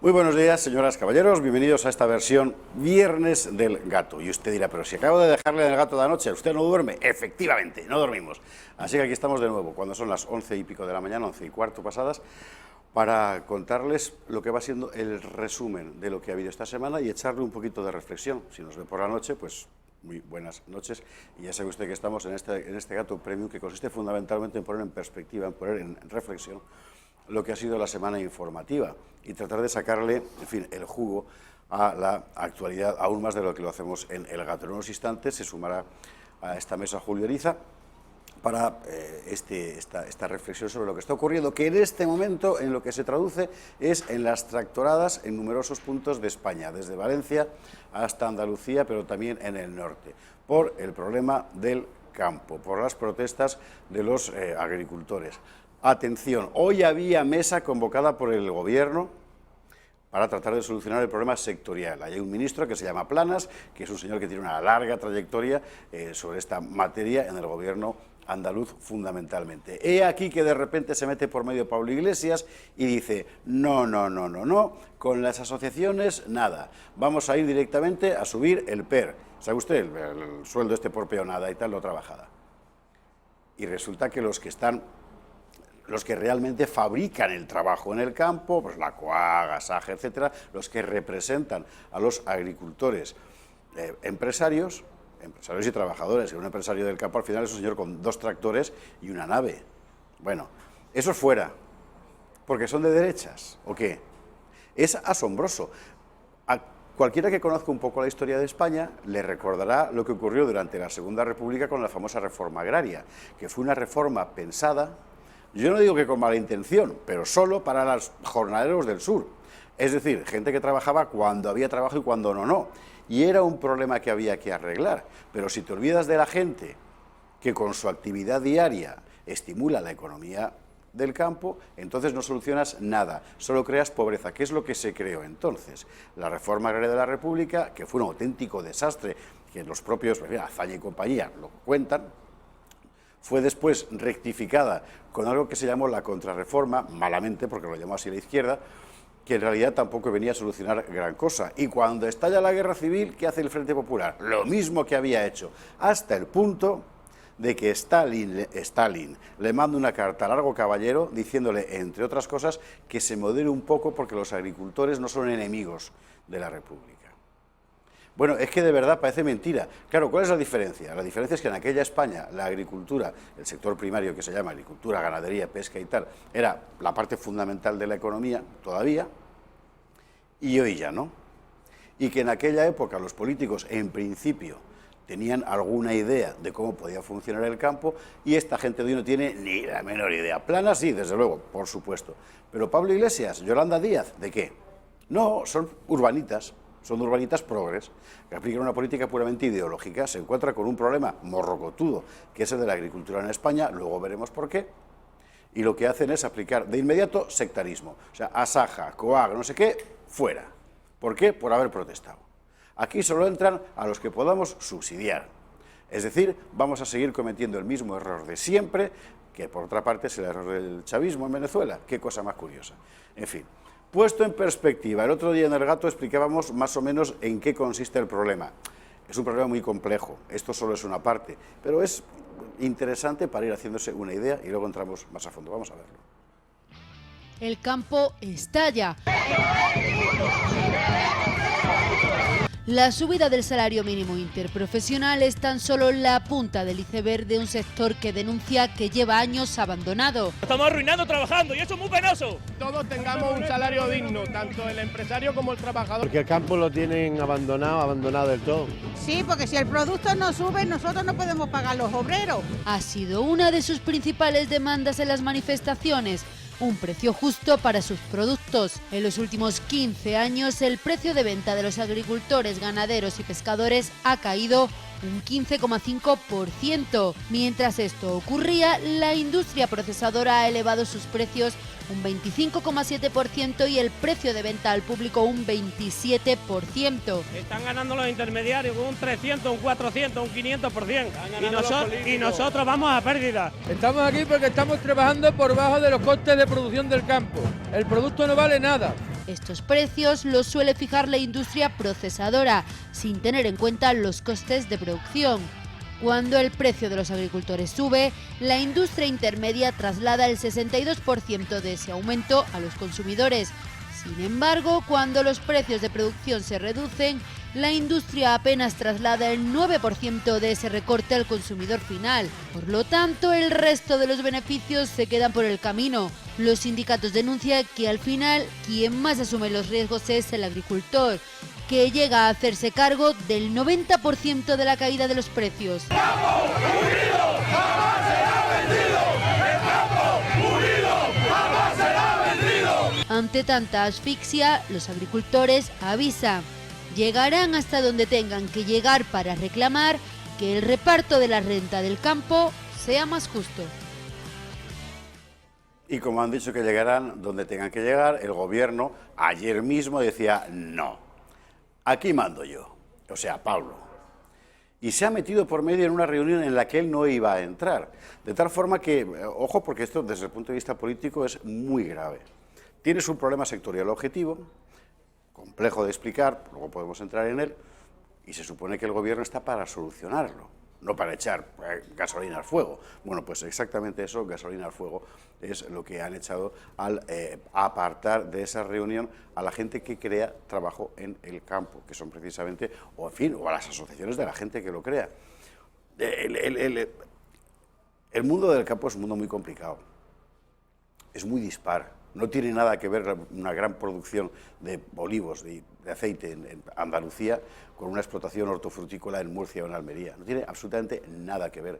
Muy buenos días, señoras, caballeros, bienvenidos a esta versión Viernes del Gato. Y usted dirá, pero si acabo de dejarle el gato de anoche, ¿usted no duerme? Efectivamente, no dormimos. Así que aquí estamos de nuevo, cuando son las 11 y pico de la mañana, 11 y cuarto pasadas, para contarles lo que va siendo el resumen de lo que ha habido esta semana y echarle un poquito de reflexión. Si nos ve por la noche, pues muy buenas noches. Y ya sabe usted que estamos en este Gato Premium, que consiste fundamentalmente en poner en perspectiva, en poner en reflexión lo que ha sido la semana informativa y tratar de sacarle, en fin, el jugo a la actualidad, aún más de lo que lo hacemos en El Gato. En unos instantes se sumará a esta mesa Julio Eriza para esta reflexión sobre lo que está ocurriendo, que en este momento en lo que se traduce es en las tractoradas en numerosos puntos de España, desde Valencia hasta Andalucía, pero también en el norte, por el problema del campo, por las protestas de los agricultores. Atención, hoy había mesa convocada por el Gobierno para tratar de solucionar el problema sectorial. Hay un ministro que se llama Planas, que es un señor que tiene una larga trayectoria sobre esta materia en el Gobierno andaluz fundamentalmente. He aquí que de repente se mete por medio Pablo Iglesias y dice, no, con las asociaciones nada, vamos a ir directamente a subir el PER. ¿Sabe usted? El sueldo por peonada y tal, lo trabajada. Y resulta que los que realmente fabrican el trabajo en el campo, pues la Coag, Asaja, etcétera, los que representan a los agricultores empresarios y trabajadores. Un empresario del campo al final es un señor con 2 tractores y una nave. Bueno, eso es fuera, porque son de derechas, ¿o qué? Es asombroso. A cualquiera que conozca un poco la historia de España le recordará lo que ocurrió durante la Segunda República con la famosa reforma agraria, que fue una reforma pensada, yo no digo que con mala intención, pero solo para los jornaleros del sur. Es decir, gente que trabajaba cuando había trabajo y cuando no. Y era un problema que había que arreglar. Pero si te olvidas de la gente que con su actividad diaria estimula la economía del campo, entonces no solucionas nada, solo creas pobreza, que es lo que se creó entonces. La reforma agraria de la República, que fue un auténtico desastre, que los propios, Azaña y compañía lo cuentan, fue después rectificada con algo que se llamó la contrarreforma, malamente porque lo llamó así la izquierda, que en realidad tampoco venía a solucionar gran cosa. Y cuando estalla la guerra civil, ¿qué hace el Frente Popular? Lo mismo que había hecho, hasta el punto de que Stalin le manda una carta a Largo Caballero diciéndole, entre otras cosas, que se modere un poco porque los agricultores no son enemigos de la República. Bueno, es que de verdad parece mentira. Claro, ¿cuál es la diferencia? La diferencia es que en aquella España la agricultura, el sector primario que se llama agricultura, ganadería, pesca y tal, era la parte fundamental de la economía todavía, y hoy ya no. Y que en aquella época los políticos, en principio, tenían alguna idea de cómo podía funcionar el campo, y esta gente de hoy no tiene ni la menor idea. Planas sí, desde luego, por supuesto. Pero Pablo Iglesias, Yolanda Díaz, ¿de qué? No, son urbanitas progres, que aplican una política puramente ideológica. Se encuentra con un problema morrocotudo, que es el de la agricultura en España, luego veremos por qué, y lo que hacen es aplicar de inmediato sectarismo. O sea, Asaja, Coag, no sé qué, fuera. ¿Por qué? Por haber protestado. Aquí solo entran a los que podamos subsidiar. Es decir, vamos a seguir cometiendo el mismo error de siempre, que por otra parte es el error del chavismo en Venezuela. Qué cosa más curiosa. En fin. Puesto en perspectiva, el otro día en El Gato explicábamos más o menos en qué consiste el problema. Es un problema muy complejo, esto solo es una parte, pero es interesante para ir haciéndose una idea y luego entramos más a fondo. Vamos a verlo. El campo estalla. La subida del salario mínimo interprofesional es tan solo la punta del iceberg de un sector que denuncia que lleva años abandonado. Estamos arruinando trabajando y eso es muy penoso. Todos tengamos un salario digno, tanto el empresario como el trabajador. Porque el campo lo tienen abandonado del todo. Sí, porque si el producto no sube, nosotros no podemos pagar los obreros. Ha sido una de sus principales demandas en las manifestaciones. Un precio justo para sus productos. En los últimos 15 años, el precio de venta de los agricultores, ganaderos y pescadores ha caído un 15,5%. Mientras esto ocurría, la industria procesadora ha elevado sus precios un 25,7% y el precio de venta al público un 27%. Están ganando los intermediarios con un 300, un 400, un 500%. Y nosotros vamos a pérdida. Estamos aquí porque estamos trabajando por bajo de los costes de producción del campo. El producto no vale nada. Estos precios los suele fijar la industria procesadora, sin tener en cuenta los costes de producción. Cuando el precio de los agricultores sube, la industria intermedia traslada el 62% de ese aumento a los consumidores. Sin embargo, cuando los precios de producción se reducen, la industria apenas traslada el 9% de ese recorte al consumidor final. Por lo tanto, el resto de los beneficios se quedan por el camino. Los sindicatos denuncian que al final quien más asume los riesgos es el agricultor, que llega a hacerse cargo del 90% de la caída de los precios. Ante tanta asfixia, los agricultores avisan. Llegarán hasta donde tengan que llegar para reclamar que el reparto de la renta del campo sea más justo. Y como han dicho que llegarán donde tengan que llegar, el gobierno ayer mismo decía no, aquí mando yo, o sea, Pablo. Y se ha metido por medio en una reunión en la que él no iba a entrar. De tal forma que, ojo, porque esto desde el punto de vista político es muy grave. Tienes un problema sectorial objetivo, complejo de explicar, luego podemos entrar en él, y se supone que el gobierno está para solucionarlo, no para echar gasolina al fuego. Bueno, pues exactamente eso, gasolina al fuego, es lo que han echado al apartar de esa reunión a la gente que crea trabajo en el campo, que son precisamente, o en fin, o a las asociaciones de la gente que lo crea. El mundo del campo es un mundo muy complicado, es muy dispar. No tiene nada que ver una gran producción de olivos, de aceite en Andalucía, con una explotación hortofrutícola en Murcia o en Almería. No tiene absolutamente nada que ver.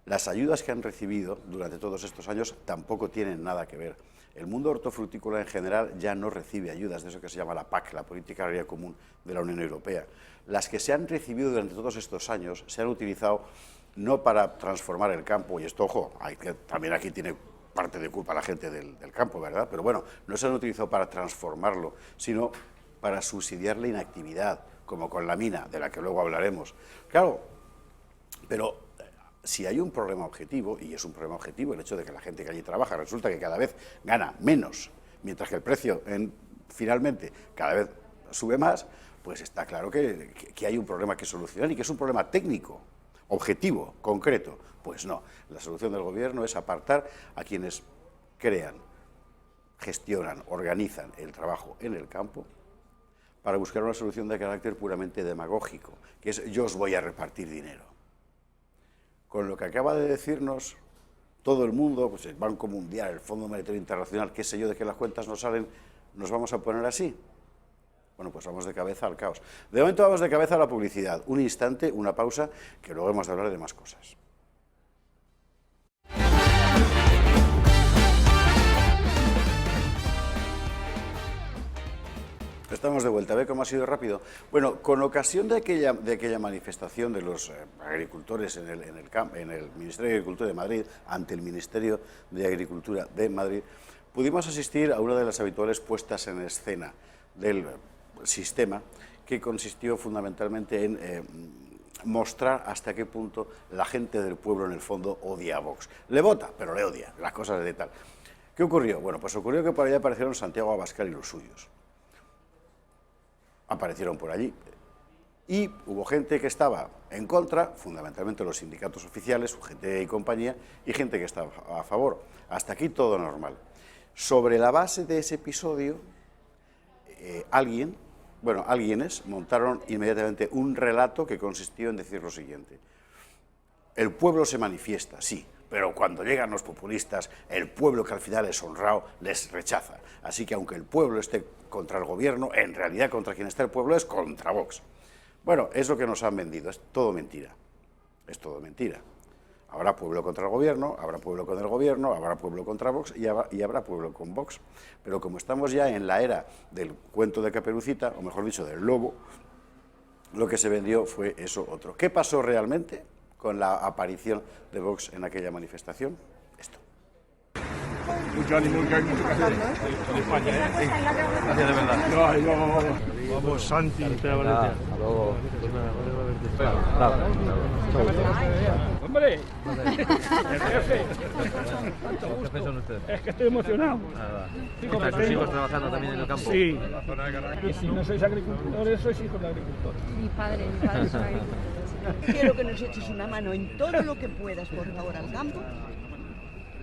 Las ayudas que han recibido durante todos estos años tampoco tienen nada que ver. El mundo hortofrutícola en general ya no recibe ayudas de eso que se llama la PAC, la Política Agraria Común de la Unión Europea. Las que se han recibido durante todos estos años se han utilizado no para transformar el campo, y esto, ojo, también aquí tiene parte de culpa la gente del campo, ¿verdad? Pero bueno, no se han utilizado para transformarlo, sino para subsidiar la inactividad, como con la mina, de la que luego hablaremos. Claro, pero si hay un problema objetivo, y es un problema objetivo el hecho de que la gente que allí trabaja resulta que cada vez gana menos, mientras que el precio finalmente cada vez sube más, pues está claro que hay un problema que solucionar y que es un problema técnico, objetivo, concreto. Pues no, la solución del gobierno es apartar a quienes crean, gestionan, organizan el trabajo en el campo para buscar una solución de carácter puramente demagógico, que es yo os voy a repartir dinero. Con lo que acaba de decirnos todo el mundo, pues el Banco Mundial, el Fondo Monetario Internacional, qué sé yo, de que las cuentas no salen, ¿nos vamos a poner así? Bueno, pues vamos de cabeza al caos. De momento vamos de cabeza a la publicidad. Un instante, una pausa, que luego hemos de hablar de más cosas. Estamos de vuelta. ¿Ve cómo ha sido rápido? Bueno, con ocasión de aquella manifestación de los agricultores en el Ministerio de Agricultura de Madrid, ante el Ministerio de Agricultura de Madrid, pudimos asistir a una de las habituales puestas en escena del sistema, que consistió fundamentalmente en mostrar hasta qué punto la gente del pueblo en el fondo odia a Vox. Le vota, pero le odia, las cosas de tal. ¿Qué ocurrió? Bueno, pues ocurrió que por allá aparecieron Santiago Abascal y los suyos. Aparecieron por allí y hubo gente que estaba en contra, fundamentalmente los sindicatos oficiales, UGT y compañía, y gente que estaba a favor. Hasta aquí todo normal. Sobre la base de ese episodio, alguienes montaron inmediatamente un relato que consistió en decir lo siguiente: el pueblo se manifiesta, sí, pero cuando llegan los populistas, el pueblo, que al final es honrado, les rechaza. Así que aunque el pueblo esté contra el gobierno, en realidad contra quien está el pueblo es contra Vox. Bueno, es lo que nos han vendido, es todo mentira. Es todo mentira. Habrá pueblo contra el gobierno, habrá pueblo con el gobierno, habrá pueblo contra Vox y habrá pueblo con Vox. Pero como estamos ya en la era del cuento de Caperucita, o mejor dicho, del lobo, lo que se vendió fue eso otro. ¿Qué pasó realmente con la aparición de Vox en aquella manifestación? Esto. Mucho ánimo, que hay mucho que hacer en España, ¿eh? Gracias de verdad. Vamos, Santi. Hombre, el jefe. Es que estoy emocionado. ¿Están sus hijos trabajando también en el campo? Sí. Y si no sois agricultores, sois hijos de agricultores. Mi padre es agricultor. Quiero que nos eches una mano en todo lo que puedas, por favor, al campo.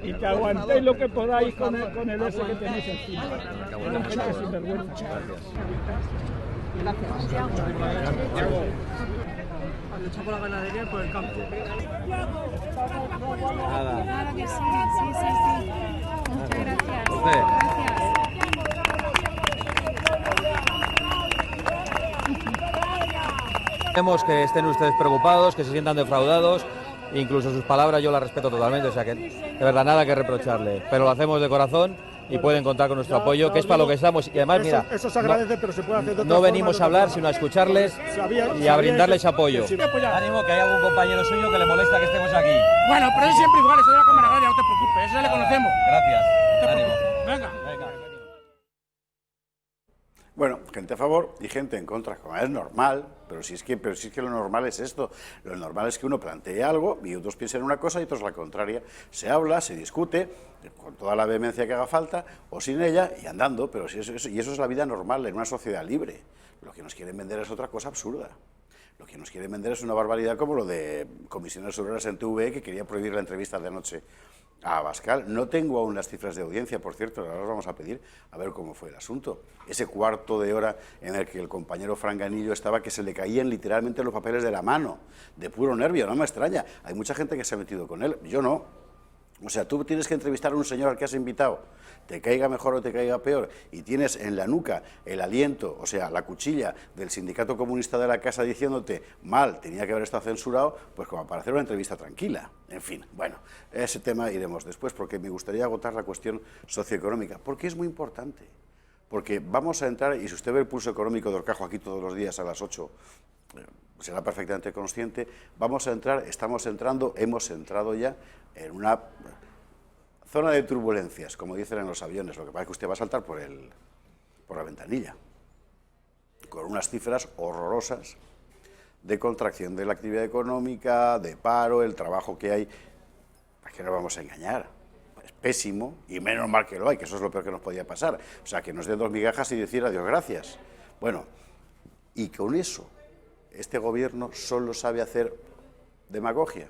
Y que aguantéis lo que podáis con el ese que tenéis encima. La gente sinvergüenza. A luchar por la ganadería y por el campo. Claro que sí, sí. Muchas gracias. Queremos que estén ustedes preocupados, que se sientan defraudados, incluso sus palabras yo las respeto totalmente, o sea que de verdad nada que reprocharle, pero lo hacemos de corazón y pueden contar con nuestro apoyo, que es para lo que estamos. Y además, mira, eso se agradece, pero se puede hacer de otra no forma, venimos a hablar, sino a escucharles y a brindarles apoyo. Ánimo, que hay algún compañero suyo que le molesta que estemos aquí. Bueno, pero es siempre igual, eso de la cámara agraria, no te preocupes, eso ya le conocemos. Gracias. Ánimo. Venga. Bueno, gente a favor y gente en contra, como es normal, pero si es que lo normal es esto. Lo normal es que uno plantee algo y otros piensen una cosa y otros la contraria. Se habla, se discute, con toda la vehemencia que haga falta, o sin ella, y andando, pero si eso es la vida normal en una sociedad libre. Lo que nos quieren vender es otra cosa absurda. Lo que nos quieren vender es una barbaridad como lo de Comisiones Obreras en TVE, que quería prohibir la entrevista de anoche a Abascal. No tengo aún las cifras de audiencia, por cierto, ahora las vamos a pedir a ver cómo fue el asunto. Ese cuarto de hora en el que el compañero Franganillo estaba, que se le caían literalmente los papeles de la mano, de puro nervio, no me extraña. Hay mucha gente que se ha metido con él, yo no. O sea, tú tienes que entrevistar a un señor al que has invitado, te caiga mejor o te caiga peor, y tienes en la nuca el aliento, o sea, la cuchilla del sindicato comunista de la casa diciéndote mal, tenía que haber estado censurado, pues como para hacer una entrevista tranquila. En fin, bueno, ese tema iremos después, porque me gustaría agotar la cuestión socioeconómica, porque es muy importante. Porque vamos a entrar, y si usted ve el pulso económico de Orcajo aquí todos los días a las 8, será perfectamente consciente, vamos a entrar, estamos entrando, hemos entrado ya en una zona de turbulencias, como dicen en los aviones. Lo que pasa es que usted va a saltar por la ventanilla, con unas cifras horrorosas de contracción de la actividad económica, de paro, el trabajo que hay. ¿Para qué nos vamos a engañar? Es pésimo, y menos mal que lo hay, que eso es lo peor que nos podía pasar. O sea, que nos den 2 migajas y decir adiós, gracias. Bueno, y con eso, este gobierno solo sabe hacer demagogia.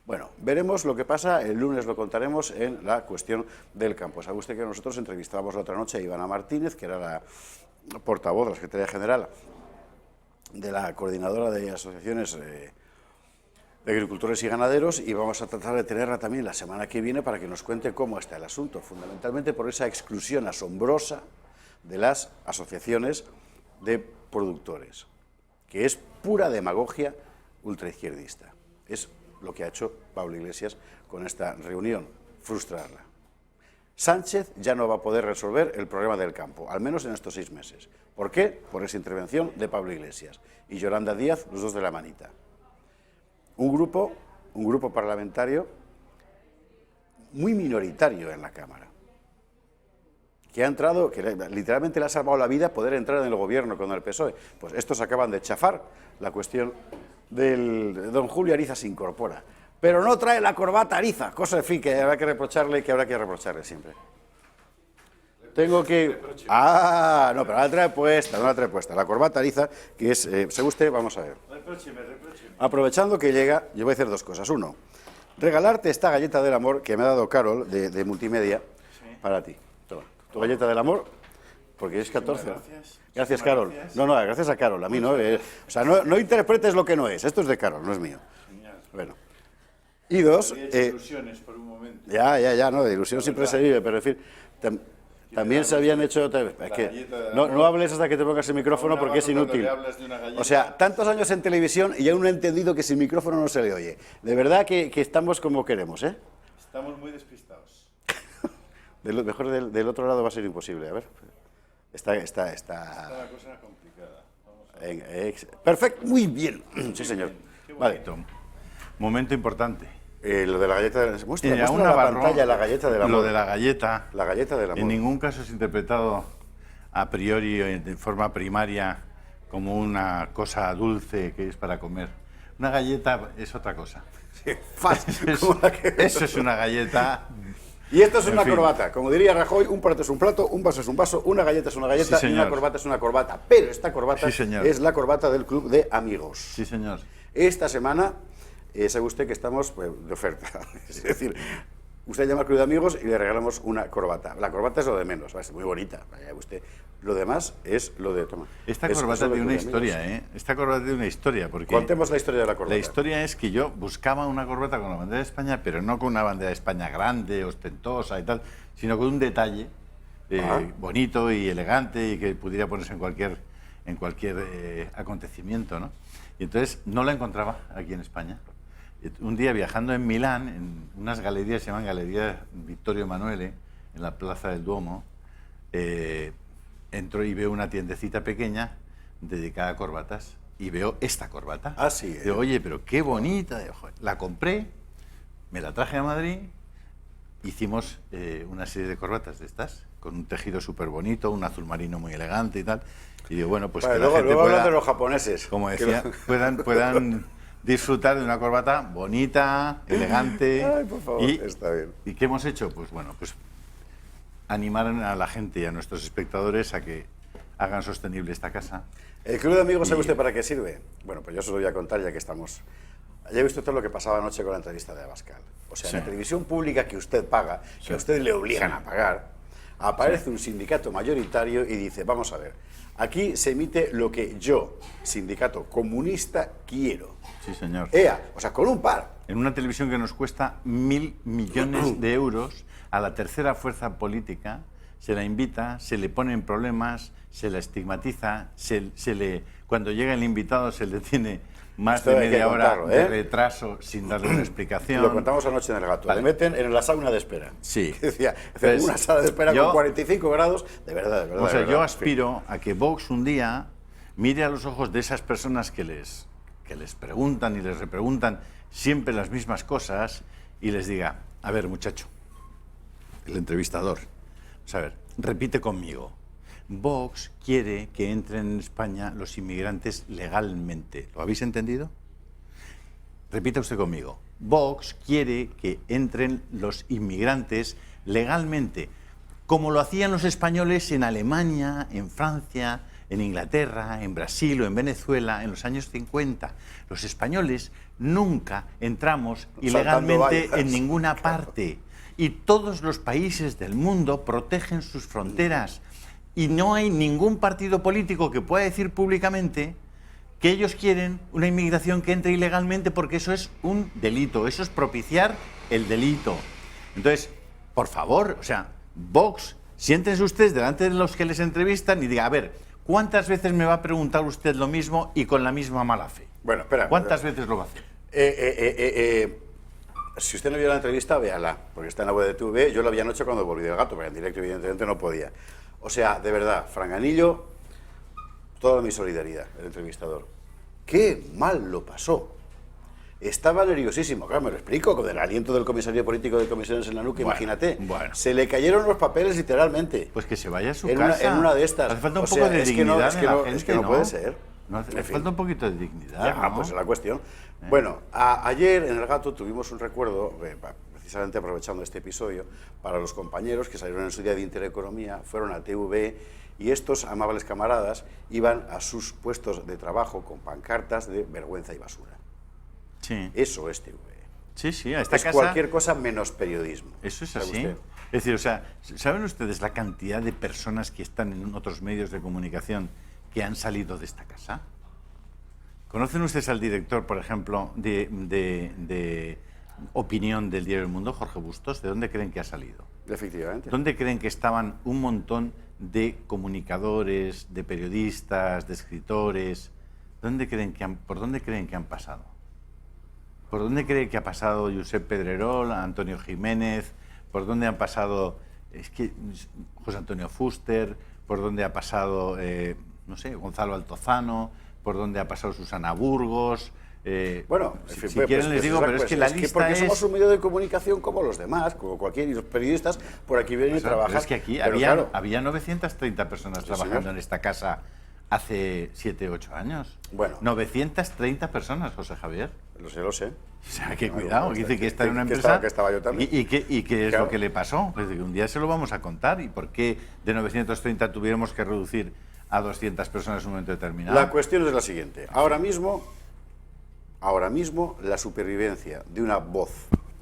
Bueno, veremos lo que pasa, el lunes lo contaremos en la cuestión del campo. Sabe usted que nosotros entrevistábamos la otra noche a Ivana Martínez, que era la portavoz de la Secretaría General de la Coordinadora de Asociaciones de Agricultores y Ganaderos, y vamos a tratar de tenerla también la semana que viene para que nos cuente cómo está el asunto, fundamentalmente por esa exclusión asombrosa de las asociaciones de productores, que es pura demagogia ultraizquierdista. Es lo que ha hecho Pablo Iglesias con esta reunión, frustrarla. Sánchez ya no va a poder resolver el problema del campo, al menos en estos 6 meses. ¿Por qué? Por esa intervención de Pablo Iglesias y Yolanda Díaz, los dos de la manita. Un grupo parlamentario muy minoritario en la Cámara, que ha entrado, que literalmente le ha salvado la vida poder entrar en el gobierno con el PSOE. Pues estos acaban de chafar la cuestión del don Julio Ariza se incorpora, pero no trae la corbata Ariza, cosa en fin que habrá que reprocharle siempre. Tengo que... Ah, no, pero no la trae puesta, la corbata Ariza, que es, según usted, vamos a ver. Reprócheme. Aprovechando que llega, yo voy a hacer 2 cosas. Uno, regalarte esta galleta del amor que me ha dado Carol, de Multimedia, para ti. Toma, tu galleta del amor, porque es 14. Gracias. Gracias, Carol. No, gracias a Carol, a mí no. O sea, no interpretes lo que no es. Esto es de Carol, no es mío. Bueno. Y 2... ilusiones por un momento. Ya, no, de ilusión siempre se vive, pero en fin, también se habían hecho... Es que no hables hasta que te pongas el micrófono porque es inútil. O sea, tantos años en televisión y aún no he entendido que sin micrófono no se le oye. De verdad que estamos como queremos, ¿eh? Estamos muy despistados. Mejor del otro lado va a ser imposible, a ver... Está la cosa complicada. Perfecto, muy bien. Sí, señor. Qué bonito. Vale. Momento importante. Lo de la galleta de muestra Mira, la pantalla, la galleta del amor. Lo de la galleta. La galleta del amor. En ningún caso es interpretado a priori, de forma primaria, como una cosa dulce que es para comer. Una galleta es otra cosa. Sí, fácil. Eso es una galleta. Y esto es En una fin. corbata. Como diría Rajoy, un plato es un plato, un vaso es un vaso, una galleta es una galleta Sí, y una señor. corbata es una corbata. Pero esta corbata Sí, señor. es la corbata del Club de Amigos. Sí, señor. Esta semana, sabe usted que estamos pues, de oferta. Es decir, usted llama al Club de Amigos y le regalamos una corbata. La corbata es lo de menos, es muy bonita. Vaya usted. Lo demás es lo de... Toma. Esta Es corbata eso del tiene una Club de historia, Amigos. ¿eh? Esta corbata tiene una historia, porque... Contemos la historia de la corbata. La historia es que yo buscaba una corbata con la bandera de España, pero no con una bandera de España grande, ostentosa y tal, sino con un detalle bonito y elegante y que pudiera ponerse en cualquier acontecimiento, ¿no? Y entonces no la encontraba aquí en España. Un día viajando en Milán, en unas galerías, se llaman Galería Vittorio Emanuele, en la Plaza del Duomo, entro y veo una tiendecita pequeña dedicada a corbatas y veo esta corbata. Ah, sí. Digo, oye, pero qué bonita. Digo, joder. La compré, me la traje a Madrid, hicimos una serie de corbatas de estas, con un tejido súper bonito, un azul marino muy elegante y tal. Y digo, bueno, pues Vale, que luego, la gente luego hablas pueda, de los japoneses. como Que decía, lo- puedan disfrutar de una corbata bonita, elegante. Ay, por favor, está bien. ¿Y qué hemos hecho? Pues bueno, pues animar a la gente y a nuestros espectadores a que hagan sostenible esta casa. ¿El Club de Amigos sabe Y- usted para qué sirve? Bueno, pues yo se lo voy a contar ya que estamos... Ya ha visto usted lo que pasaba anoche con la entrevista de Abascal. O sea, en la Sí. televisión pública que usted paga, que Sí. a usted le obligan Sí. a pagar, aparece un sindicato mayoritario y dice, vamos a ver, aquí se emite lo que yo, sindicato comunista, quiero. Sí, señor. ¡Ea! O sea, con un par. En una televisión que nos cuesta 1.000 millones de euros, a la tercera fuerza política se la invita, se le pone en problemas, se la estigmatiza, cuando llega el invitado se le tiene más Esto de hay que media hora contarlo, de ¿eh? retraso sin darle una explicación. Lo contamos anoche en el gato. Vale. Le meten en la sauna de espera. Sí. Decía, Pues, una sala de espera yo- con 45 grados, de verdad, de verdad. O sea, de yo verdad. aspiro a que Vox un día mire a los ojos de esas personas que les preguntan y les repreguntan siempre las mismas cosas y les diga, a ver, muchacho, el entrevistador, vamos a ver, repite conmigo. Vox quiere que entren en España los inmigrantes legalmente. ¿Lo habéis entendido? Repita usted conmigo. Vox quiere que entren los inmigrantes legalmente, como lo hacían los españoles en Alemania, en Francia, en Inglaterra, en Brasil o en Venezuela en los años 50. Los españoles nunca entramos ilegalmente vallas. en ninguna parte. Y todos los países del mundo protegen sus fronteras. Y no hay ningún partido político que pueda decir públicamente que ellos quieren una inmigración que entre ilegalmente, porque eso es un delito, eso es propiciar el delito. Entonces, por favor, o sea, Vox, siéntense ustedes delante de los que les entrevistan y diga, a ver, ¿cuántas veces me va a preguntar usted lo mismo y con la misma mala fe? Bueno, espera. ¿Cuántas veces lo va a hacer? Si usted no vio la entrevista, véala, porque está en la web de TV. Yo la vi anoche cuando volví del gato, porque en directo evidentemente no podía. O sea, de verdad, Franganillo, toda mi solidaridad, el entrevistador. Qué mal lo pasó. Estaba nerviosísimo, claro, me lo explico, con el aliento del comisario político de comisiones en la nuca, Bueno, imagínate. bueno. Se le cayeron los papeles literalmente. Pues que se vaya a su en casa. una de estas. Hace falta un O poco sea, de es que no- dignidad es que en la no- gente, es que no puede ser. No, hace En fin. falta un poquito de dignidad, Ya, ¿no? pues es la cuestión. Bueno, ayer en el gato tuvimos un recuerdo, precisamente aprovechando este episodio, para los compañeros que salieron en su día de Intereconomía, fueron a TV y estos amables camaradas iban a sus puestos de trabajo con pancartas de vergüenza y basura. Sí. Eso es TV. Sí, sí, a esta Es casa... cualquier cosa menos periodismo. Eso es ¿Sabe así. usted? Es decir, o sea, ¿saben ustedes la cantidad de personas que están en otros medios de comunicación que han salido de esta casa? ¿Conocen ustedes al director, por ejemplo, de opinión del diario El Mundo, Jorge Bustos? ¿De dónde creen que ha salido? Efectivamente. ¿Dónde creen que estaban un montón de comunicadores, de periodistas, de escritores? ¿Por dónde creen que han pasado? ¿Por dónde cree que ha pasado Josep Pedrerol, Antonio Jiménez? ¿Por dónde han pasado José Antonio Fuster? ¿Por dónde ha pasado, no sé, Gonzalo Altozano? ¿Por dónde ha pasado Susana Burgos? Bueno, si, en fin, si quieren les digo, pero es que la lista porque es... somos un medio de comunicación como los demás, como cualquier, y los periodistas por aquí vienen y trabajan. Pero es que aquí Pero había, claro, había 930 personas trabajando señor. en esta casa hace 7, 8 años. Bueno. 930 personas, José Javier. Lo sé. O sea, que Claro, cuidado, que dice que está en una que empresa... que estaba yo también. ¿Y qué es Claro. lo que le pasó? Pues que un día se lo vamos a contar. ¿Y por qué de 930 tuviéramos que reducir a 200 personas en un momento determinado? La cuestión es la siguiente. Ahora mismo, la supervivencia de una voz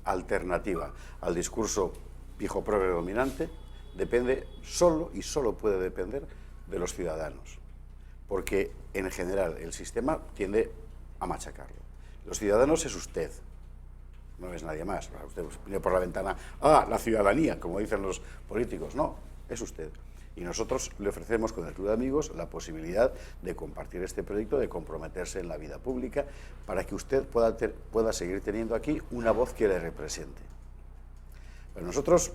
alternativa al discurso pijo progre dominante depende solo y solo puede depender de los ciudadanos. Porque en general el sistema tiende a machacarlo. Los ciudadanos es usted, no es nadie más. Usted viene por la ventana, la ciudadanía, como dicen los políticos. No, es usted. Y nosotros le ofrecemos con el Club de Amigos la posibilidad de compartir este proyecto, de comprometerse en la vida pública, para que usted pueda seguir teniendo aquí una voz que le represente. Pero nosotros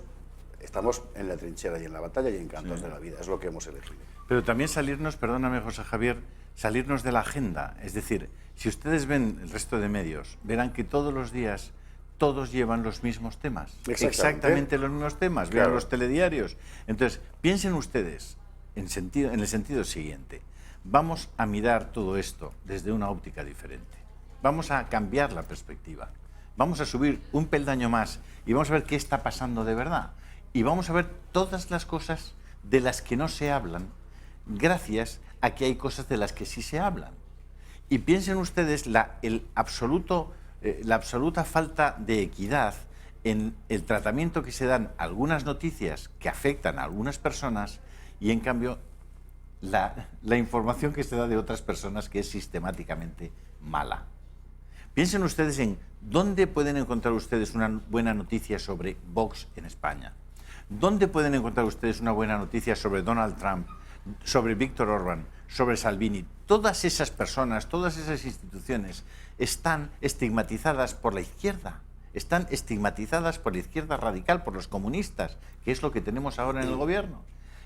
estamos en la trinchera y en la batalla y encantados de la vida, es lo que hemos elegido. Pero también salirnos, perdóname José Javier, salirnos de la agenda. Es decir, si ustedes ven el resto de medios, verán que todos los días todos llevan los mismos temas. Exactamente los mismos temas. Claro. Vean los telediarios. Entonces, piensen ustedes en el sentido siguiente. Vamos a mirar todo esto desde una óptica diferente. Vamos a cambiar la perspectiva. Vamos a subir un peldaño más y vamos a ver qué está pasando de verdad. Y vamos a ver todas las cosas de las que no se hablan, gracias a que hay cosas de las que sí se hablan. Y piensen ustedes la absoluta falta de equidad en el tratamiento que se dan algunas noticias que afectan a algunas personas y, en cambio, la información que se da de otras personas que es sistemáticamente mala. Piensen ustedes en dónde pueden encontrar ustedes una buena noticia sobre Vox en España. ¿Dónde pueden encontrar ustedes una buena noticia sobre Donald Trump, sobre Víctor Orbán, sobre Salvini? Todas esas personas, todas esas instituciones están estigmatizadas por la izquierda. Están estigmatizadas por la izquierda radical, por los comunistas, que es lo que tenemos ahora en el gobierno.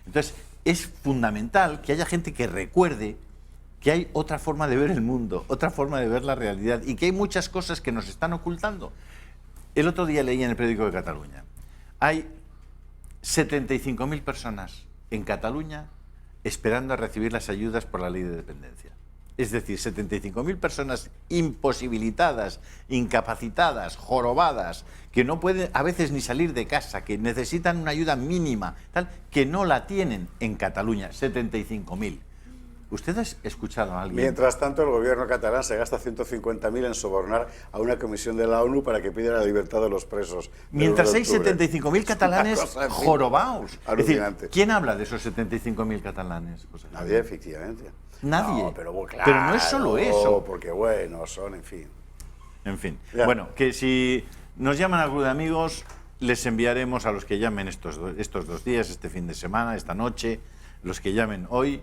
Entonces, es fundamental que haya gente que recuerde que hay otra forma de ver el mundo, otra forma de ver la realidad y que hay muchas cosas que nos están ocultando. El otro día leí en el periódico de Cataluña, hay 75.000 personas en Cataluña esperando a recibir las ayudas por la ley de dependencia. Es decir, 75.000 personas imposibilitadas, incapacitadas, jorobadas, que no pueden a veces ni salir de casa, que necesitan una ayuda mínima, tal, que no la tienen en Cataluña, 75.000. ¿Usted ha escuchado a alguien? Mientras tanto, el gobierno catalán se gasta 150.000 en sobornar a una comisión de la ONU para que pida la libertad de los presos. Mientras hay 75.000 catalanes jorobaos. Alucinante. Es decir, ¿quién habla de esos 75.000 catalanes, José Javier? Nadie, efectivamente. Nadie. No, pero, claro, pero no es solo eso. Porque buenos son, en fin. En fin. Ya. Bueno, que si nos llaman al Club de Amigos, les enviaremos a los que llamen estos 2 días, este fin de semana, esta noche, los que llamen hoy,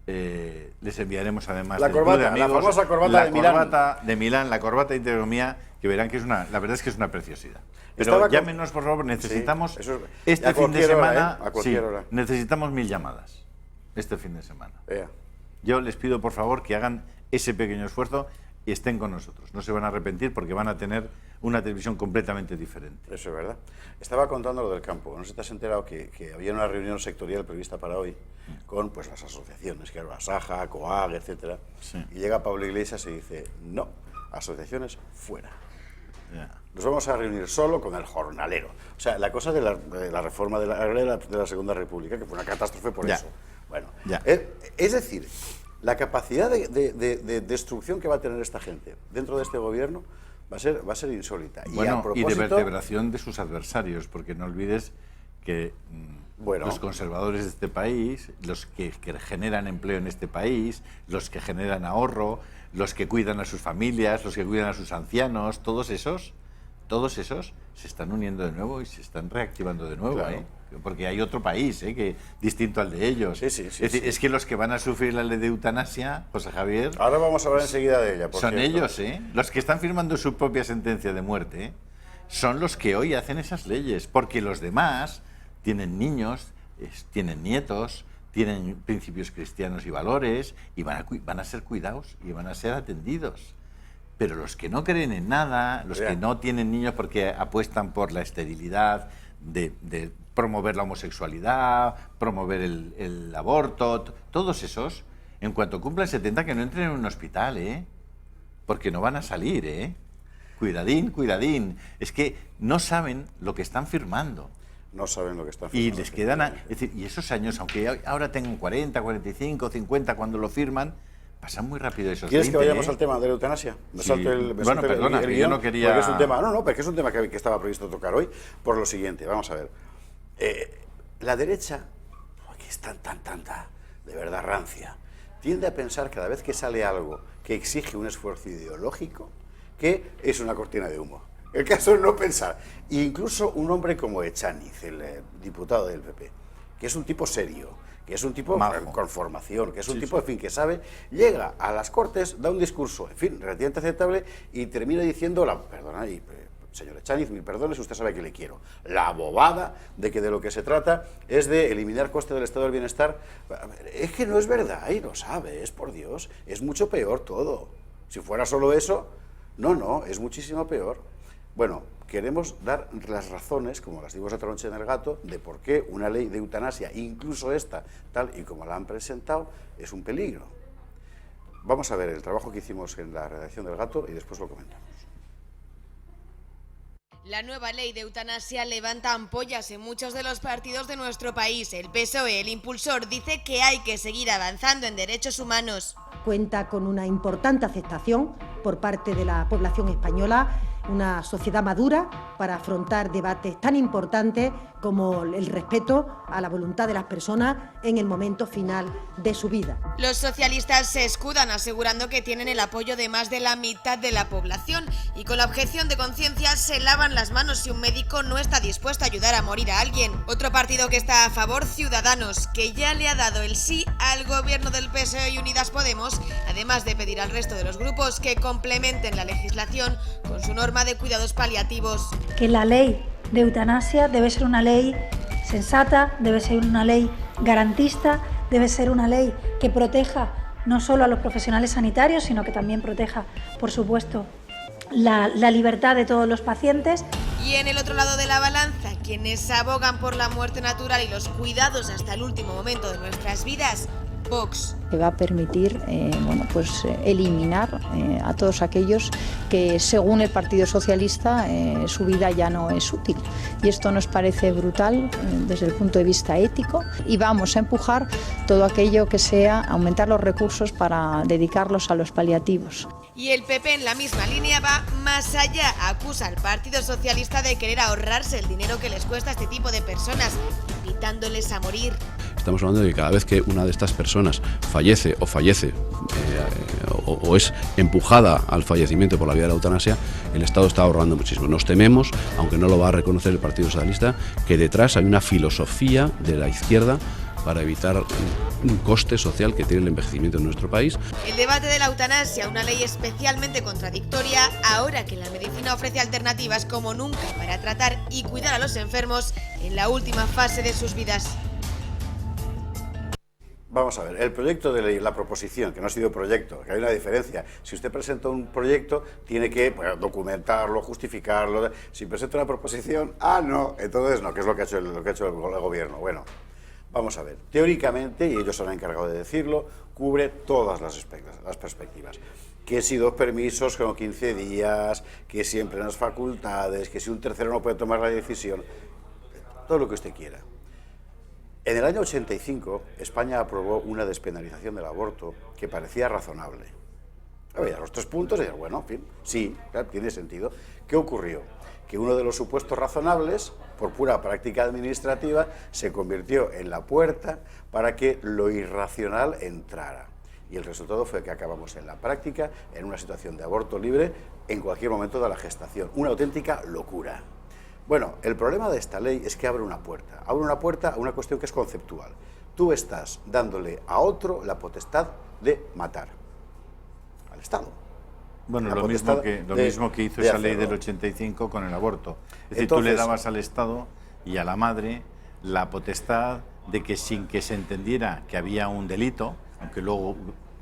les enviaremos además La del corbata, Club de Amigos, la famosa corbata de Milán. corbata de Milán, la corbata de Integromía, que verán que es la verdad es que es una preciosidad. Pero Estaba llámenos, por favor, necesitamos, Sí, eso es- este a fin de cualquier hora, semana, a cualquier hora. necesitamos 1000 llamadas, este fin de semana. Vea. Yo les pido, por favor, que hagan ese pequeño esfuerzo y estén con nosotros. No se van a arrepentir porque van a tener una televisión completamente diferente. Eso es verdad. Estaba contando lo del campo. ¿No se te has enterado que había una reunión sectorial prevista para hoy con pues las asociaciones, que era Asaja, COAG, etcétera? Sí. Y llega Pablo Iglesias y dice, no, asociaciones fuera. Ya. Nos vamos a reunir solo con el jornalero. O sea, la cosa de la reforma de la Segunda República, que fue una catástrofe por Ya. eso. Bueno, Ya. Es decir, la capacidad de destrucción que va a tener esta gente dentro de este gobierno va a ser insólita. Bueno, a y de propósito, vertebración de sus adversarios, porque no olvides que Bueno. los conservadores de este país, los que generan empleo en este país, los que generan ahorro, los que cuidan a sus familias, los que cuidan a sus ancianos, todos esos se están uniendo de nuevo y se están reactivando de nuevo, Claro. porque hay otro país que distinto al de ellos. Sí, sí, sí, es decir, sí. es que los que van a sufrir la ley de eutanasia, José Javier, Ahora vamos a hablar enseguida de ella. por son cierto. ellos, los que están firmando su propia sentencia de muerte, son los que hoy hacen esas leyes, porque los demás tienen niños, tienen nietos, tienen principios cristianos y valores, y van a ser cuidados y van a ser atendidos. Pero los que no creen en nada, los que no tienen niños porque apuestan por la esterilidad, de promover la homosexualidad, promover el aborto, todos esos, en cuanto cumplan 70, que no entren en un hospital, porque no van a salir, Cuidadín, cuidadín. Es que no saben lo que están firmando. No saben lo que están firmando. Y les quedan, es decir, y esos años, aunque ahora tengan 40, 45, 50 cuando lo firman, pasan muy rápido esos 20. ¿Quieres que vayamos al tema de la eutanasia? Me salto el perdona, que yo no quería... Porque es un tema, porque es un tema que estaba previsto tocar hoy, por lo siguiente, vamos a ver. La derecha, que es tan, de verdad rancia, tiende a pensar cada vez que sale algo que exige un esfuerzo ideológico, que es una cortina de humo. El caso es no pensar. E incluso un hombre como Echaniz, el diputado del PP, que es un tipo serio, que es un tipo con formación, que es un tipo, en fin, que sabe, llega a las Cortes, da un discurso, en fin, relativamente aceptable, y termina diciendo, señor Echaniz, mil perdones, usted sabe que le quiero. La bobada de que de lo que se trata es de eliminar coste del estado del bienestar. Es que no es verdad, y lo sabe, es por Dios, es mucho peor todo. Si fuera solo eso, no, es muchísimo peor. Bueno, queremos dar las razones, como las dimos otra noche en el Gato, de por qué una ley de eutanasia, incluso esta, tal y como la han presentado, es un peligro. Vamos a ver el trabajo que hicimos en la redacción del Gato y después lo comentamos. La nueva ley de eutanasia levanta ampollas en muchos de los partidos de nuestro país. El PSOE, el impulsor, dice que hay que seguir avanzando en derechos humanos. Cuenta con una importante aceptación por parte de la población española, una sociedad madura para afrontar debates tan importantes como el respeto a la voluntad de las personas en el momento final de su vida. Los socialistas se escudan asegurando que tienen el apoyo de más de la mitad de la población y con la objeción de conciencia se lavan las manos si un médico no está dispuesto a ayudar a morir a alguien. Otro partido que está a favor, Ciudadanos, que ya le ha dado el sí al gobierno del PSOE y Unidas Podemos, además de pedir al resto de los grupos que complementen la legislación con su norma de cuidados paliativos. Que la ley de eutanasia debe ser una ley sensata, debe ser una ley garantista, debe ser una ley que proteja no solo a los profesionales sanitarios, sino que también proteja, por supuesto, la libertad de todos los pacientes. Y en el otro lado de la balanza, quienes abogan por la muerte natural y los cuidados hasta el último momento de nuestras vidas, Vox. Que va a permitir eliminar a todos aquellos que, según el Partido Socialista, su vida ya no es útil. Y esto nos parece brutal desde el punto de vista ético y vamos a empujar todo aquello que sea aumentar los recursos para dedicarlos a los paliativos. Y el PP en la misma línea va más allá, acusa al Partido Socialista de querer ahorrarse el dinero que les cuesta a este tipo de personas, invitándoles a morir. Estamos hablando de que cada vez que una de estas personas fallece o es empujada al fallecimiento por la vía de la eutanasia, el Estado está ahorrando muchísimo. Nos tememos, aunque no lo va a reconocer el Partido Socialista, que detrás hay una filosofía de la izquierda para evitar un coste social que tiene el envejecimiento en nuestro país. El debate de la eutanasia, una ley especialmente contradictoria, ahora que la medicina ofrece alternativas como nunca para tratar y cuidar a los enfermos en la última fase de sus vidas. Vamos a ver, el proyecto de ley, la proposición, que no ha sido proyecto, que hay una diferencia. Si usted presenta un proyecto, tiene que documentarlo, justificarlo. Si presenta una proposición, no, entonces no, que es lo que ha hecho el gobierno. Bueno, vamos a ver, teóricamente, y ellos se han encargado de decirlo, cubre todas las perspectivas. Que si 2 permisos con 15 días, que si en plenas facultades, que si un tercero no puede tomar la decisión, todo lo que usted quiera. En el año 85, España aprobó una despenalización del aborto que parecía razonable. Había los 3 puntos y bueno, en fin, sí, claro, tiene sentido. ¿Qué ocurrió? Que uno de los supuestos razonables, por pura práctica administrativa, se convirtió en la puerta para que lo irracional entrara. Y el resultado fue que acabamos en la práctica en una situación de aborto libre en cualquier momento de la gestación. Una auténtica locura. Bueno, el problema de esta ley es que abre una puerta a una cuestión que es conceptual. Tú estás dándole a otro la potestad de matar al Estado. Bueno, lo mismo que hizo esa ley del 85 con el aborto. Es decir, tú le dabas al Estado y a la madre la potestad de que, sin que se entendiera que había un delito, aunque luego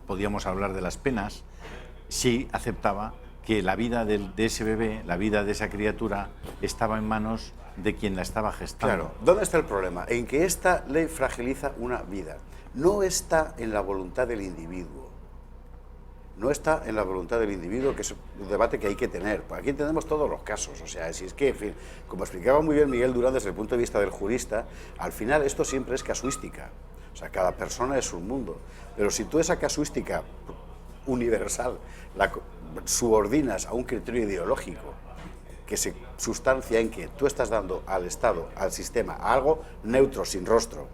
podíamos hablar de las penas, sí aceptaba que la vida de ese bebé, la vida de esa criatura, estaba en manos de quien la estaba gestando. Claro, ¿dónde está el problema? En que esta ley fragiliza una vida. No está en la voluntad del individuo. No está en la voluntad del individuo, que es un debate que hay que tener. Aquí tenemos todos los casos. O sea, si es que, en fin, como explicaba muy bien Miguel Durán desde el punto de vista del jurista, al final esto siempre es casuística. O sea, cada persona es un mundo. Pero si tú esa casuística universal la subordinas a un criterio ideológico que se sustancia en que tú estás dando al Estado, al sistema, a algo neutro, sin rostro,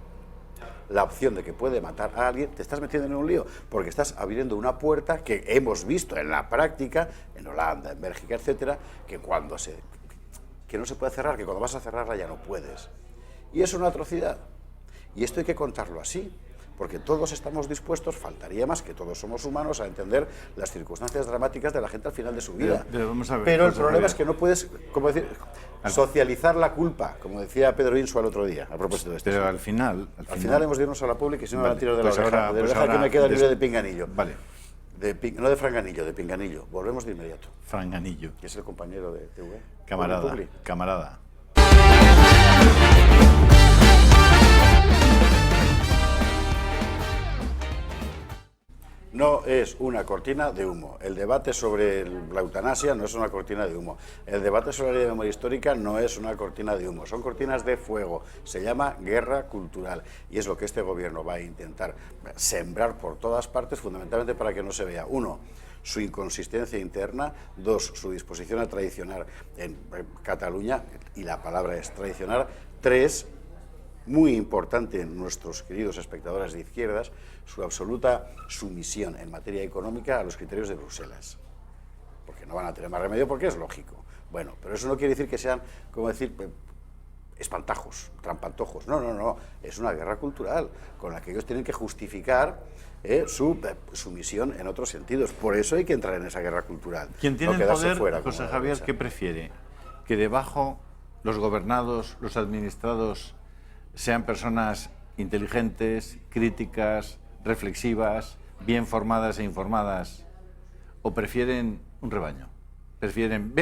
la opción de que puede matar a alguien, te estás metiendo en un lío, porque estás abriendo una puerta que hemos visto en la práctica, en Holanda, en Bélgica, etcétera, que no se puede cerrar, que cuando vas a cerrarla ya no puedes. Y es una atrocidad. Y esto hay que contarlo así, porque todos estamos dispuestos, faltaría más que todos somos humanos, a entender las circunstancias dramáticas de la gente al final de su vida. Pero vamos a ver, pero el problema es que no puedes, como decir, socializar la culpa, como decía Pedro Insua el otro día, a propósito de esto. Pero al final hemos de irnos a la pública y si no vale, me tiro de pues la oreja, ahora, pues ahora, que me queda libre de pinganillo. Vale. No de franganillo, de pinganillo. Volvemos de inmediato. Franganillo. Que es el compañero de TV. Camarada. No es una cortina de humo. El debate sobre la eutanasia no es una cortina de humo. El debate sobre la ley de memoria histórica no es una cortina de humo. Son cortinas de fuego. Se llama guerra cultural. Y es lo que este gobierno va a intentar sembrar por todas partes, fundamentalmente para que no se vea. 1, su inconsistencia interna. 2, su disposición a traicionar en Cataluña, y la palabra es traicionar. 3, muy importante en nuestros queridos espectadores de izquierdas, su absoluta sumisión en materia económica a los criterios de Bruselas. Porque no van a tener más remedio, porque es lógico. Bueno, pero eso no quiere decir que sean, como decir, espantajos, trampantojos. No. Es una guerra cultural con la que ellos tienen que justificar su sumisión en otros sentidos. Por eso hay que entrar en esa guerra cultural. Quien tiene el poder, fuera, José Javier, ¿qué prefiere? Que debajo los gobernados, los administrados, sean personas inteligentes, críticas, reflexivas, bien formadas e informadas, o prefieren un rebaño, prefieren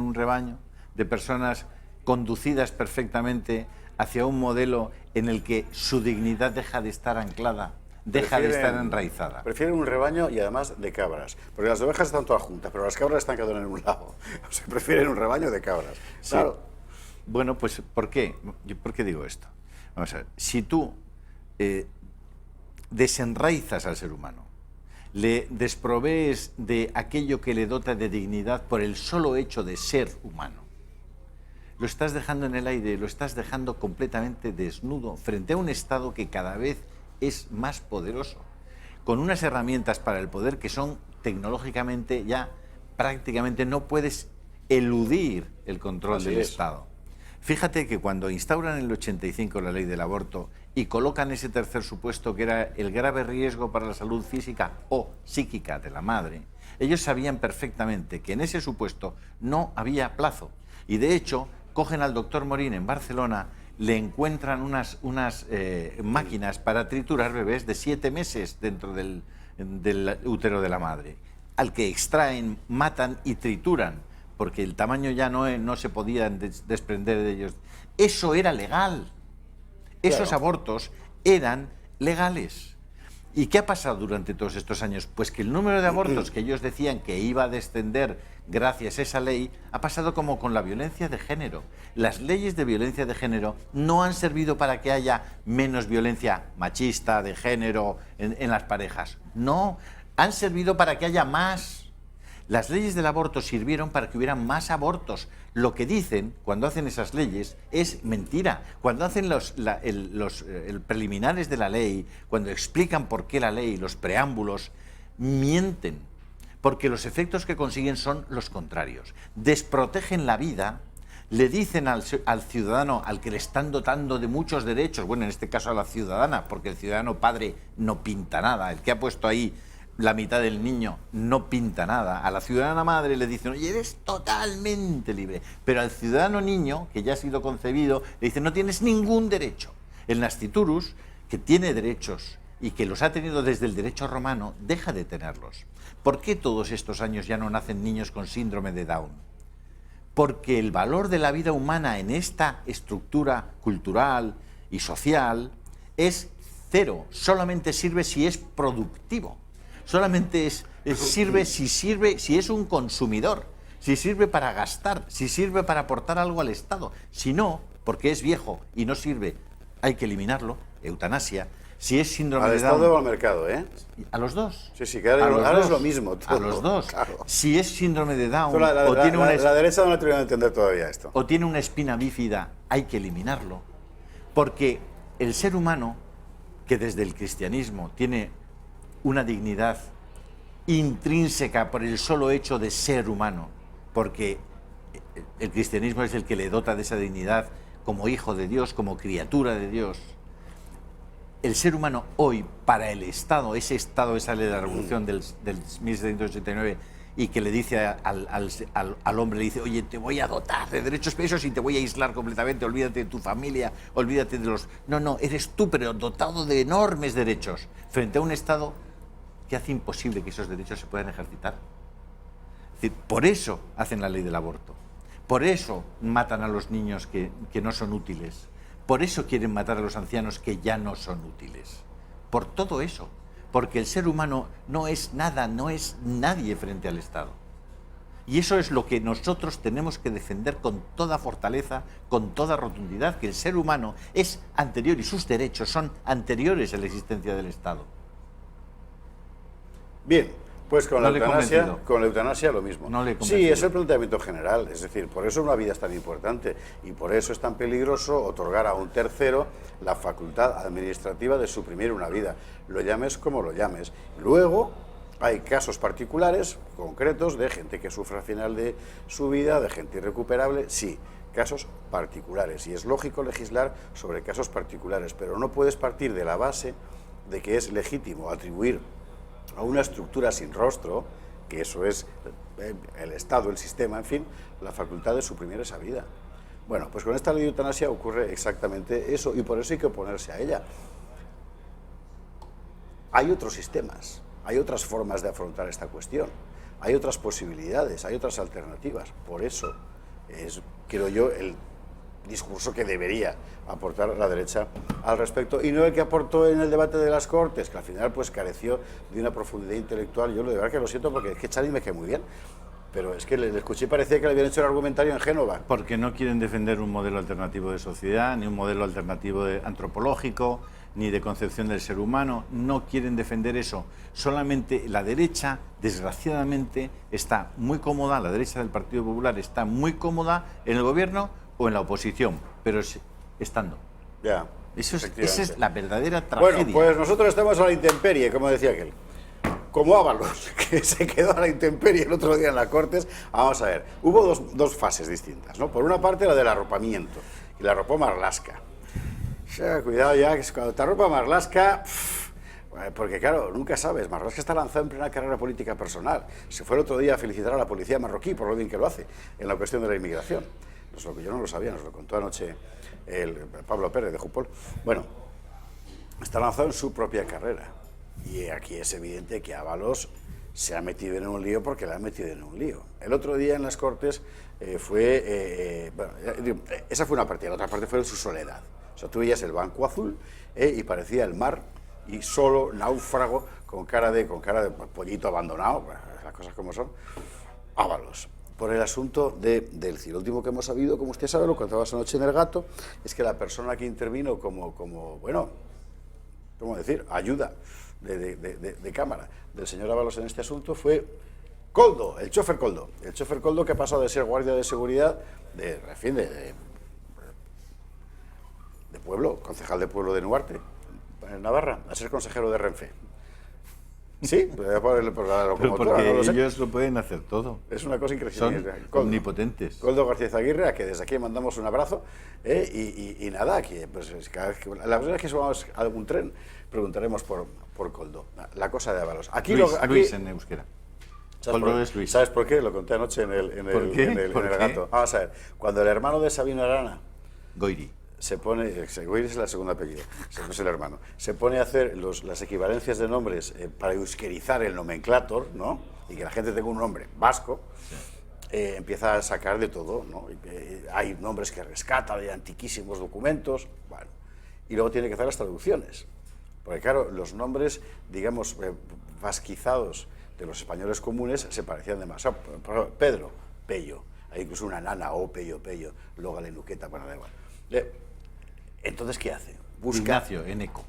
un rebaño de personas conducidas perfectamente hacia un modelo en el que su dignidad deja de estar anclada, deja de estar enraizada. Prefieren un rebaño y además de cabras, porque las ovejas están todas juntas, pero las cabras están cada una en un lado. O sea, prefieren un rebaño de cabras. Sí. Claro. Bueno, pues ¿por qué? ¿Por qué digo esto? Vamos a ver, si tú desenraizas al ser humano, le desprovees de aquello que le dota de dignidad por el solo hecho de ser humano, lo estás dejando en el aire, lo estás dejando completamente desnudo frente a un Estado que cada vez es más poderoso, con unas herramientas para el poder que son tecnológicamente ya prácticamente no puedes eludir el control del Estado. Fíjate que cuando instauran en el 85 la ley del aborto y colocan ese tercer supuesto que era el grave riesgo para la salud física o psíquica de la madre, ellos sabían perfectamente que en ese supuesto no había plazo. Y de hecho, cogen al doctor Morín en Barcelona, le encuentran unas máquinas para triturar bebés de 7 meses dentro del útero de la madre, al que extraen, matan y trituran, porque el tamaño ya no se podía desprender de ellos. Eso era legal. Esos abortos eran legales. ¿Y qué ha pasado durante todos estos años? Pues que el número de abortos que ellos decían que iba a descender gracias a esa ley ha pasado como con la violencia de género. Las leyes de violencia de género no han servido para que haya menos violencia machista, de género, en las parejas. No, han servido para que haya más. Las leyes del aborto sirvieron para que hubiera más abortos. Lo que dicen cuando hacen esas leyes es mentira. Cuando hacen los preliminares de la ley, cuando explican por qué la ley, los preámbulos, mienten. Porque los efectos que consiguen son los contrarios. Desprotegen la vida, le dicen al ciudadano al que le están dotando de muchos derechos, bueno, en este caso a la ciudadana, porque el ciudadano padre no pinta nada, el que ha puesto ahí la mitad del niño no pinta nada. A la ciudadana madre le dicen, oye, eres totalmente libre. Pero al ciudadano niño, que ya ha sido concebido, le dicen, no tienes ningún derecho. El nasciturus, que tiene derechos y que los ha tenido desde el derecho romano, deja de tenerlos. ¿Por qué todos estos años ya no nacen niños con síndrome de Down? Porque el valor de la vida humana en esta estructura cultural y social es cero. Solamente sirve si es productivo. Solamente sirve si es un consumidor, si sirve para gastar, si sirve para aportar algo al Estado. Si no, porque es viejo y no sirve, hay que eliminarlo, eutanasia. Si es síndrome de Down... Al Estado o al mercado, ¿eh? ¿A los dos? Sí, sí, que ahora es lo mismo. Todo. A los dos. Claro. Si es síndrome de Down... La derecha no ha terminado de entender todavía esto. O tiene una espina bífida, hay que eliminarlo. Porque el ser humano, que desde el cristianismo tiene una dignidad intrínseca por el solo hecho de ser humano, porque el cristianismo es el que le dota de esa dignidad como hijo de Dios, como criatura de Dios. El ser humano hoy, para el Estado, esa ley de la Revolución del 1789, y que le dice al hombre, le dice, oye, te voy a dotar de derechos pesos y te voy a aislar completamente, olvídate de tu familia, olvídate de los... No, eres tú, pero dotado de enormes derechos, frente a un Estado que hace imposible que esos derechos se puedan ejercitar. Es decir, por eso hacen la ley del aborto, por eso matan a los niños que no son útiles, por eso quieren matar a los ancianos que ya no son útiles. Por todo eso. Porque el ser humano no es nada, no es nadie frente al Estado. Y eso es lo que nosotros tenemos que defender con toda fortaleza, con toda rotundidad, que el ser humano es anterior y sus derechos son anteriores a la existencia del Estado. Bien. Pues con la eutanasia lo mismo. Sí, es el planteamiento general, es decir, por eso una vida es tan importante y por eso es tan peligroso otorgar a un tercero la facultad administrativa de suprimir una vida, lo llames como lo llames. Luego hay casos particulares, concretos, de gente que sufre al final de su vida, de gente irrecuperable, sí, casos particulares, y es lógico legislar sobre casos particulares, pero no puedes partir de la base de que es legítimo atribuir a una estructura sin rostro, que eso es el Estado, el sistema, en fin, la facultad de suprimir esa vida. Bueno, pues con esta ley de eutanasia ocurre exactamente eso, y por eso hay que oponerse a ella. Hay otros sistemas, hay otras formas de afrontar esta cuestión, hay otras posibilidades, hay otras alternativas. Por eso es, creo yo, el discurso que debería aportar la derecha al respecto, y no el que aportó en el debate de las Cortes, que al final pues careció de una profundidad intelectual. Yo de verdad que lo siento, porque es que Chani me cae muy bien, pero es que le escuché y parecía que le habían hecho el argumentario en Génova. Porque no quieren defender un modelo alternativo de sociedad, ni un modelo alternativo antropológico, ni de concepción del ser humano. No quieren defender eso. Solamente la derecha, desgraciadamente, está muy cómoda, la derecha del Partido Popular está muy cómoda en el gobierno o en la oposición, pero estando. Ya. Esa es la verdadera tragedia. Bueno, pues nosotros estamos a la intemperie, como decía aquel. Como Ábalos, que se quedó a la intemperie el otro día en las Cortes. Vamos a ver, hubo dos fases distintas, ¿no? Por una parte la del arropamiento, y la arropó Marlaska. O sea, cuidado ya, que cuando te arropa Marlaska... Porque claro, nunca sabes, Marlaska está lanzado en plena carrera política personal. Se fue el otro día a felicitar a la policía marroquí por lo bien que lo hace en la cuestión de la inmigración. Eso que yo no lo sabía, nos lo contó anoche el Pablo Pérez de Jupol. Bueno, está lanzado en su propia carrera. Y aquí es evidente que Ábalos se ha metido en un lío porque le ha metido en un lío. El otro día en las Cortes esa fue una parte, la otra parte fue en su soledad. O sea, tú veías el banco azul y parecía el mar, y solo, náufrago, con cara de pollito abandonado, las cosas como son, Ábalos. Por el asunto del CIR. Lo último que hemos sabido, como usted sabe, lo contabas anoche en El Gato, es que la persona que intervino como bueno, ¿cómo decir?, ayuda de cámara del señor Ábalos en este asunto fue Koldo, el chofer Koldo. El chofer Koldo, que ha pasado de ser guardia de seguridad de pueblo, concejal de pueblo de Nuarte, en Navarra, a ser consejero de Renfe. Sí, por la locomotora, porque no lo sé. ellos lo pueden hacer todo. Es una cosa increíble. Son omnipotentes. Koldo García Aguirre, a que desde aquí mandamos un abrazo, y nada, aquí, pues, cada vez que, la verdad es que subamos a algún tren, preguntaremos por Koldo. La cosa de Ábalos. Luis en euskera. Koldo es Luis. ¿Sabes por qué? Lo conté anoche en el Gato. Vamos a ver, cuando el hermano de Sabino Arana, Goiri, se pone, Güell es el segundo apellido, no es el hermano, se pone a hacer las equivalencias de nombres para euskerizar el nomenclator, ¿no? Y que la gente tenga un nombre vasco, empieza a sacar de todo, ¿no? Hay nombres que rescata de antiquísimos documentos, bueno, y luego tiene que hacer las traducciones, porque claro, los nombres, digamos, vasquizados de los españoles comunes se parecían demasiado. Por ejemplo, Pedro, Pello, hay incluso una nana, o Pello, luego la Nuqueta, bueno, da igual. Entonces, ¿qué hace? Busca... Ignacio, Eneco.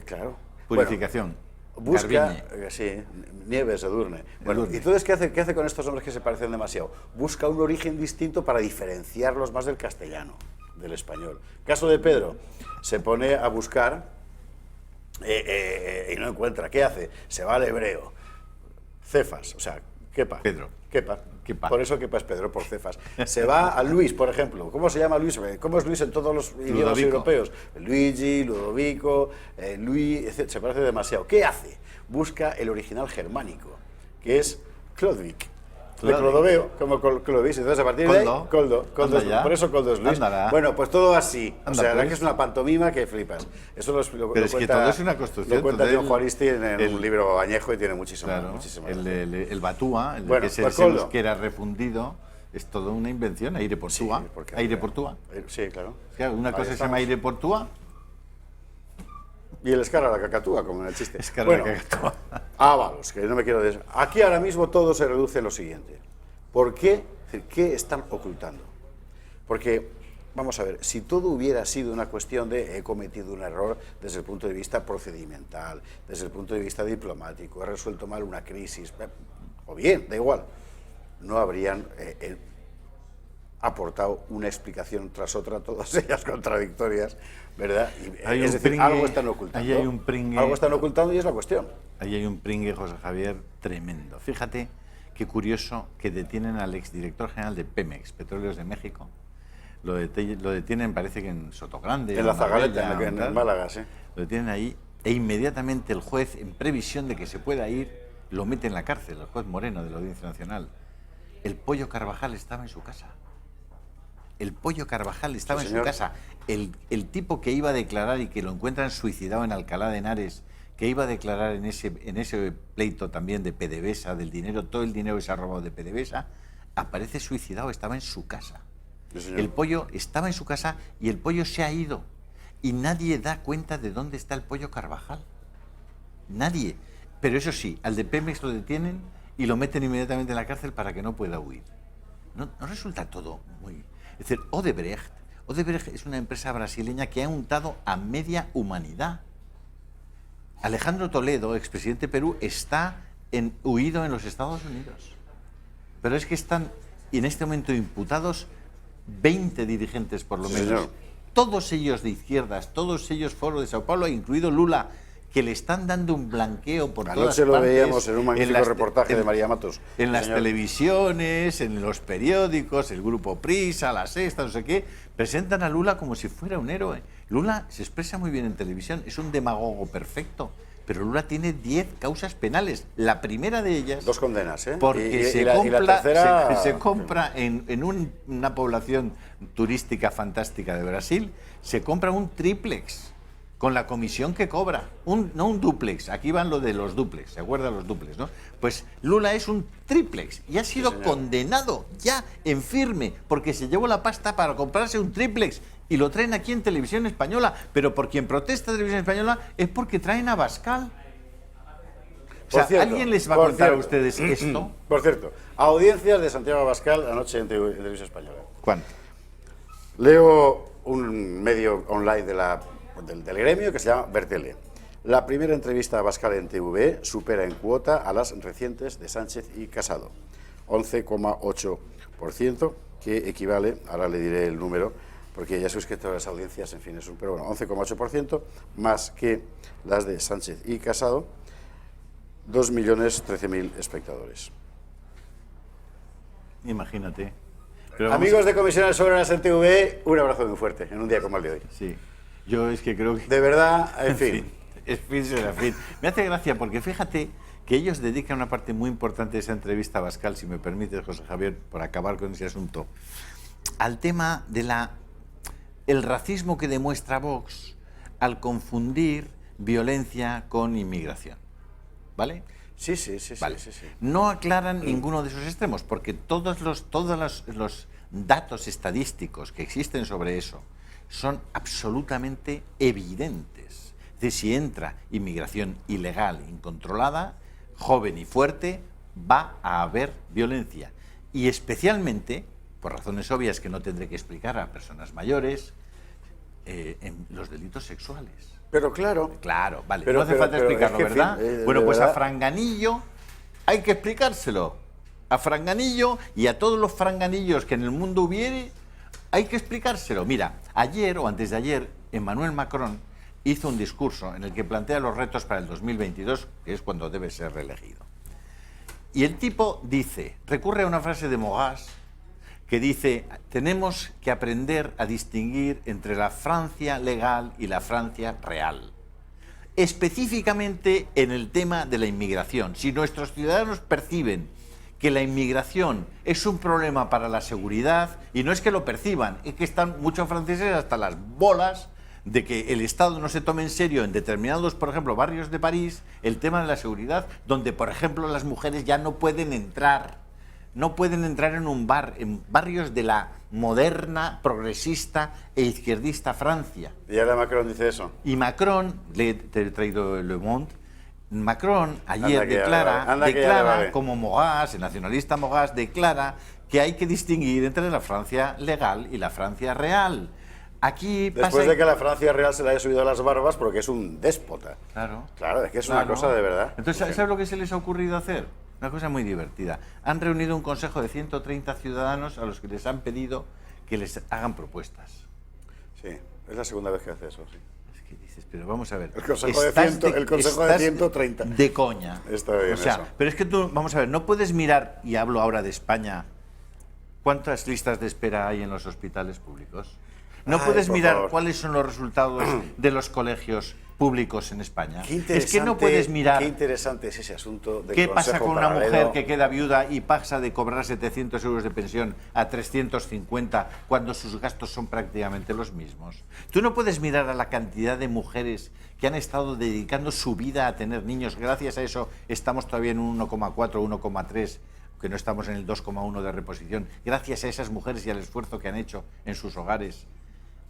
Claro. Purificación. Bueno, busca, Garbiñe. sí, Nieves, Edurne. Bueno, ¿y entonces qué hace con estos nombres que se parecen demasiado? Busca un origen distinto para diferenciarlos más del castellano, del español. Caso de Pedro, se pone a buscar y no encuentra. ¿Qué hace? Se va al hebreo. Cefas, o sea, Kepa. Pedro. Kepa. Por eso Kepa es Pedro, por Cefas. Se va a Luis, por ejemplo. ¿Cómo se llama Luis? ¿Cómo es Luis en todos los idiomas europeos? Luigi, Ludovico, Luis, etc. Se parece demasiado. ¿Qué hace? Busca el original germánico, que es Clodvig. De Clodoveo, como Clovis. Entonces, a partir de ahí, Coldo. Por eso Coldo es Luis. Andará. Bueno, pues todo así. O sea, la pues. que es una pantomima que flipas. Eso lo Pero es que todo es una construcción. Lo cuenta John Juaristi en un libro añejo y tiene muchísimo. Claro, muchísimo el Batúa, bueno, que es pues el euskera refundido, es toda una invención. Aire Portúa. Sí, Aire Portúa. Sí, claro. Una cosa se llama Aire Portúa. Y el escara la cacatúa, como en el chiste. Escara la cacatúa. Ábalos, que no me quiero decir. Aquí ahora mismo todo se reduce en lo siguiente. ¿Por qué? ¿Qué están ocultando? Porque, vamos a ver, si todo hubiera sido una cuestión de he cometido un error desde el punto de vista procedimental, desde el punto de vista diplomático, he resuelto mal una crisis, o bien, da igual, no habrían aportado una explicación tras otra, todas ellas contradictorias, ¿verdad? Y, es decir, algo están ocultando. Ahí hay un pringue, algo están ocultando y es la cuestión. Ahí hay un pringue, José Javier, tremendo. Fíjate qué curioso que detienen al exdirector general de Pemex, Petróleos de México. Lo detienen, parece que en Sotogrande. En la Zagaleta, en Málaga, sí. Lo detienen ahí e inmediatamente el juez, en previsión de que se pueda ir, lo mete en la cárcel, el juez Moreno de la Audiencia Nacional. El Pollo Carvajal estaba en su casa. El Pollo Carvajal estaba en su casa. El tipo que iba a declarar y que lo encuentran suicidado en Alcalá de Henares, que iba a declarar en ese pleito también de PDVSA, del dinero, todo el dinero que se ha robado de PDVSA, aparece suicidado, estaba en su casa. Sí, el Pollo estaba en su casa y el Pollo se ha ido. Y nadie da cuenta de dónde está el Pollo Carvajal. Nadie. Pero eso sí, al de Pemex lo detienen y lo meten inmediatamente en la cárcel para que no pueda huir. No resulta todo muy... Es decir, Odebrecht es una empresa brasileña que ha untado a media humanidad. Alejandro Toledo, expresidente de Perú, está huido en los Estados Unidos. Pero es que están en este momento imputados 20 dirigentes por lo menos. Señor. Todos ellos de izquierdas, todos ellos Foro de Sao Paulo, incluido Lula, que le están dando un blanqueo por todas partes. Anoche lo veíamos en un magnífico reportaje de María Matos. En las televisiones, en los periódicos, el grupo Prisa, La Sexta, no sé qué, presentan a Lula como si fuera un héroe. Lula se expresa muy bien en televisión, es un demagogo perfecto, pero Lula tiene 10 causas penales. La primera de ellas... 2 condenas, ¿eh? Porque se compra en una población turística fantástica de Brasil, se compra un triplex con la comisión que cobra. No un dúplex, aquí van lo de los dúplex, ¿se acuerdan los dúplex, no? Pues Lula es un triplex y ha sido condenado ya en firme porque se llevó la pasta para comprarse un triplex y lo traen aquí en Televisión Española, pero por quien protesta Televisión Española es porque traen a Bascal. O sea, cierto, ¿alguien les va a contar a ustedes esto? Por cierto, audiencias de Santiago Abascal anoche en Televisión Española. ¿Cuánto? Leo un medio online del gremio que se llama Bertele. La primera entrevista a Abascal en TV supera en cuota a las recientes de Sánchez y Casado. 11,8%, que equivale, ahora le diré el número, porque ya sabéis que todas las audiencias, en fin, es pero bueno, 11,8%, más que las de Sánchez y Casado, 2.013.000 espectadores. Imagínate. Pero amigos de Comisiones Soberanas en TV, un abrazo muy fuerte en un día como el de hoy. Sí, yo es que creo que... De verdad, en fin. Es fin será fin. Me hace gracia porque fíjate que ellos dedican una parte muy importante de esa entrevista a Bascal, si me permites, José Javier, por acabar con ese asunto, al tema de la el racismo que demuestra Vox al confundir violencia con inmigración. ¿Vale? Sí. Vale. No aclaran ninguno de esos extremos, porque todos los datos estadísticos que existen sobre eso son absolutamente evidentes. Es decir, si entra inmigración ilegal, incontrolada, joven y fuerte, va a haber violencia. Y especialmente, por razones obvias que no tendré que explicar a personas mayores, en los delitos sexuales. Pero claro. Claro, vale. Pero, no hace falta explicarlo, es que, ¿verdad? Bueno, pues ¿verdad? a Franganillo hay que explicárselo. A Franganillo y a todos los franganillos que en el mundo hubiere, hay que explicárselo. Mira, ayer o antes de ayer, Emmanuel Macron hizo un discurso en el que plantea los retos para el 2022, que es cuando debe ser reelegido. Y el tipo dice, recurre a una frase de Mogas, que dice, tenemos que aprender a distinguir entre la Francia legal y la Francia real. Específicamente en el tema de la inmigración. Si nuestros ciudadanos perciben que la inmigración es un problema para la seguridad, y no es que lo perciban, es que están muchos franceses hasta las bolas de que el Estado no se tome en serio en determinados, por ejemplo, barrios de París, el tema de la seguridad, donde, por ejemplo, las mujeres ya no pueden entrar en un bar, en barrios de la moderna, progresista e izquierdista Francia. Y ahora Macron dice eso. Y Macron, te he traído Le Monde, Macron ayer declara, como Mogas, el nacionalista Mogas, declara que hay que distinguir entre la Francia legal y la Francia real. Aquí Después de que la Francia real se le haya subido a las barbas porque es un déspota. Claro, es que es una cosa de verdad. Entonces, ¿sabes lo que se les ha ocurrido hacer? Una cosa muy divertida. Han reunido un consejo de 130 ciudadanos a los que les han pedido que les hagan propuestas. Sí, es la segunda vez que hace eso, sí. Es que dices, pero vamos a ver. El consejo de 130. De coña. Está bien, o sea, eso. pero es que tú, vamos a ver, no puedes mirar, y hablo ahora de España, ¿cuántas listas de espera hay en los hospitales públicos? No puedes mirar cuáles son los resultados de los colegios públicos en España. Es que no puedes mirar. Qué interesante es ese asunto del ¿Qué pasa con una paralelo? mujer que queda viuda y pasa de cobrar 700 euros de pensión a 350 cuando sus gastos son prácticamente los mismos? Tú no puedes mirar a la cantidad de mujeres que han estado dedicando su vida a tener niños. Gracias a eso estamos todavía en un 1,4, 1,3, que no estamos en el 2,1 de reposición. Gracias a esas mujeres y al esfuerzo que han hecho en sus hogares,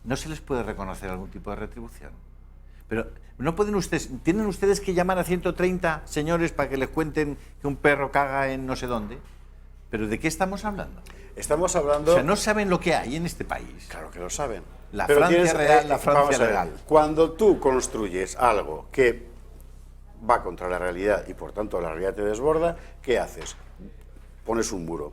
¿no se les puede reconocer algún tipo de retribución? Pero no pueden ustedes, tienen ustedes que llamar a 130 señores para que les cuenten que un perro caga en no sé dónde. ¿Pero de qué estamos hablando? Estamos hablando... O sea, no saben lo que hay en este país. Claro que lo saben. La Pero Francia real, la Francia legal. Cuando tú construyes algo que va contra la realidad y por tanto la realidad te desborda, ¿qué haces? Pones un muro.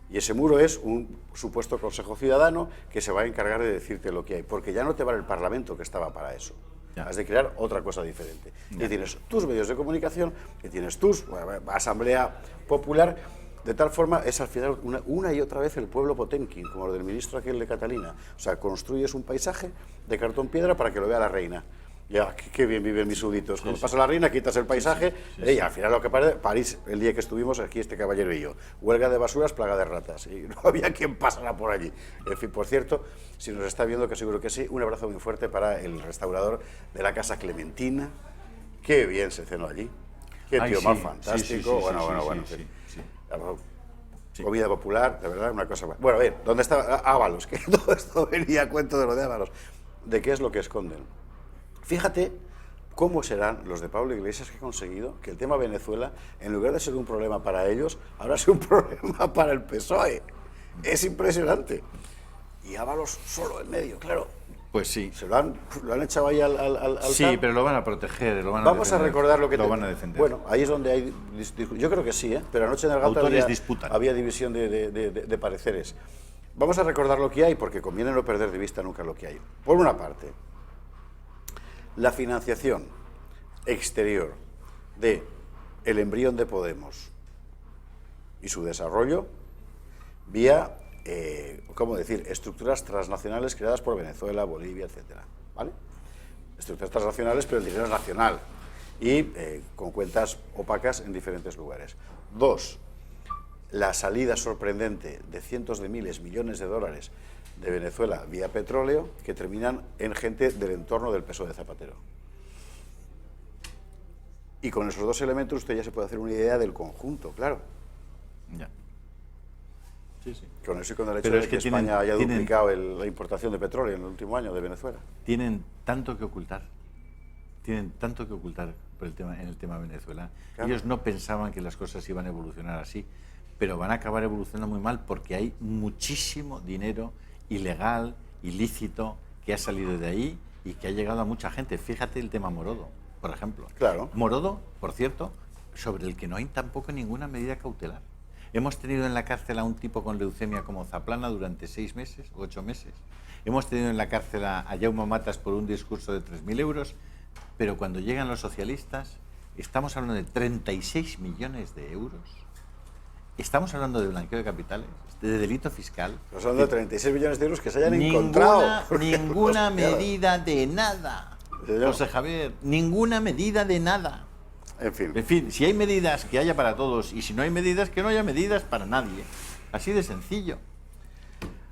Y ese muro es un supuesto consejo ciudadano que se va a encargar de decirte lo que hay, porque ya no te vale el Parlamento que estaba para eso. Has de crear otra cosa diferente. Y tienes tus medios de comunicación, que tienes tus asamblea popular, de tal forma es al final una y otra vez el pueblo Potemkin, como lo del ministro aquel de Catalina. O sea, construyes un paisaje de cartón piedra para que lo vea la reina. Ya, qué bien viven mis súbditos. Cuando pasa la reina, quitas el paisaje, y al final lo que parece, París, el día que estuvimos aquí, este caballero y yo, huelga de basuras, plaga de ratas, y no había quien pasara por allí. En fin, por cierto, si nos está viendo, que seguro que sí, un abrazo muy fuerte para el restaurador de la Casa Clementina. Qué bien se cenó allí. Qué tío más fantástico. Bueno. Comida popular, de verdad, una cosa... Bueno, a ver, ¿dónde está Ábalos? Que todo esto venía a cuento de lo de Ábalos. ¿De qué es lo que esconden? Fíjate cómo serán los de Pablo Iglesias que ha conseguido que el tema Venezuela, en lugar de ser un problema para ellos, ahora sea un problema para el PSOE. Es impresionante. Y Ábalos solo en medio, claro. Pues sí. Se lo han echado ahí al sí, TAP. Pero lo van a proteger, lo van a Vamos defender. A recordar lo que... Lo van a defender. Bueno, ahí es donde hay... Yo creo que sí, ¿eh? Pero anoche en el Gato había división de pareceres. Vamos a recordar lo que hay, porque conviene no perder de vista nunca lo que hay. Por una parte, la financiación exterior de el embrión de Podemos y su desarrollo vía, ¿cómo decir?, estructuras transnacionales creadas por Venezuela, Bolivia, etcétera, ¿vale? Estructuras transnacionales, pero el dinero es nacional y con cuentas opacas en diferentes lugares. Dos, la salida sorprendente de cientos de miles, millones de dólares de Venezuela vía petróleo que terminan en gente del entorno del PSOE de Zapatero. Y con esos dos elementos usted ya se puede hacer una idea del conjunto, claro. Ya. Sí, sí. Con eso y con el hecho Pero de es que que España haya tienen- duplicado la importación de petróleo en el último año de Venezuela. Tienen tanto que ocultar. Tienen tanto que ocultar por en el tema de Venezuela. Claro. Ellos no pensaban que las cosas iban a evolucionar así, pero van a acabar evolucionando muy mal porque hay muchísimo dinero ilegal, ilícito, que ha salido de ahí y que ha llegado a mucha gente. Fíjate el tema Morodo, por ejemplo. Claro. Morodo, por cierto, sobre el que no hay tampoco ninguna medida cautelar. Hemos tenido en la cárcel a un tipo con leucemia como Zaplana durante 6 meses, 8 meses. Hemos tenido en la cárcel a Jaume Matas por un discurso de 3.000 euros, pero cuando llegan los socialistas, estamos hablando de 36 millones de euros. Estamos hablando de blanqueo de capitales, de delito fiscal. Estamos hablando de 36 millones de euros que se hayan encontrado. Ninguna medida de nada. José Javier, ninguna medida de nada. En fin, si hay medidas, que haya para todos, y si no hay medidas, que no haya medidas para nadie. Así de sencillo.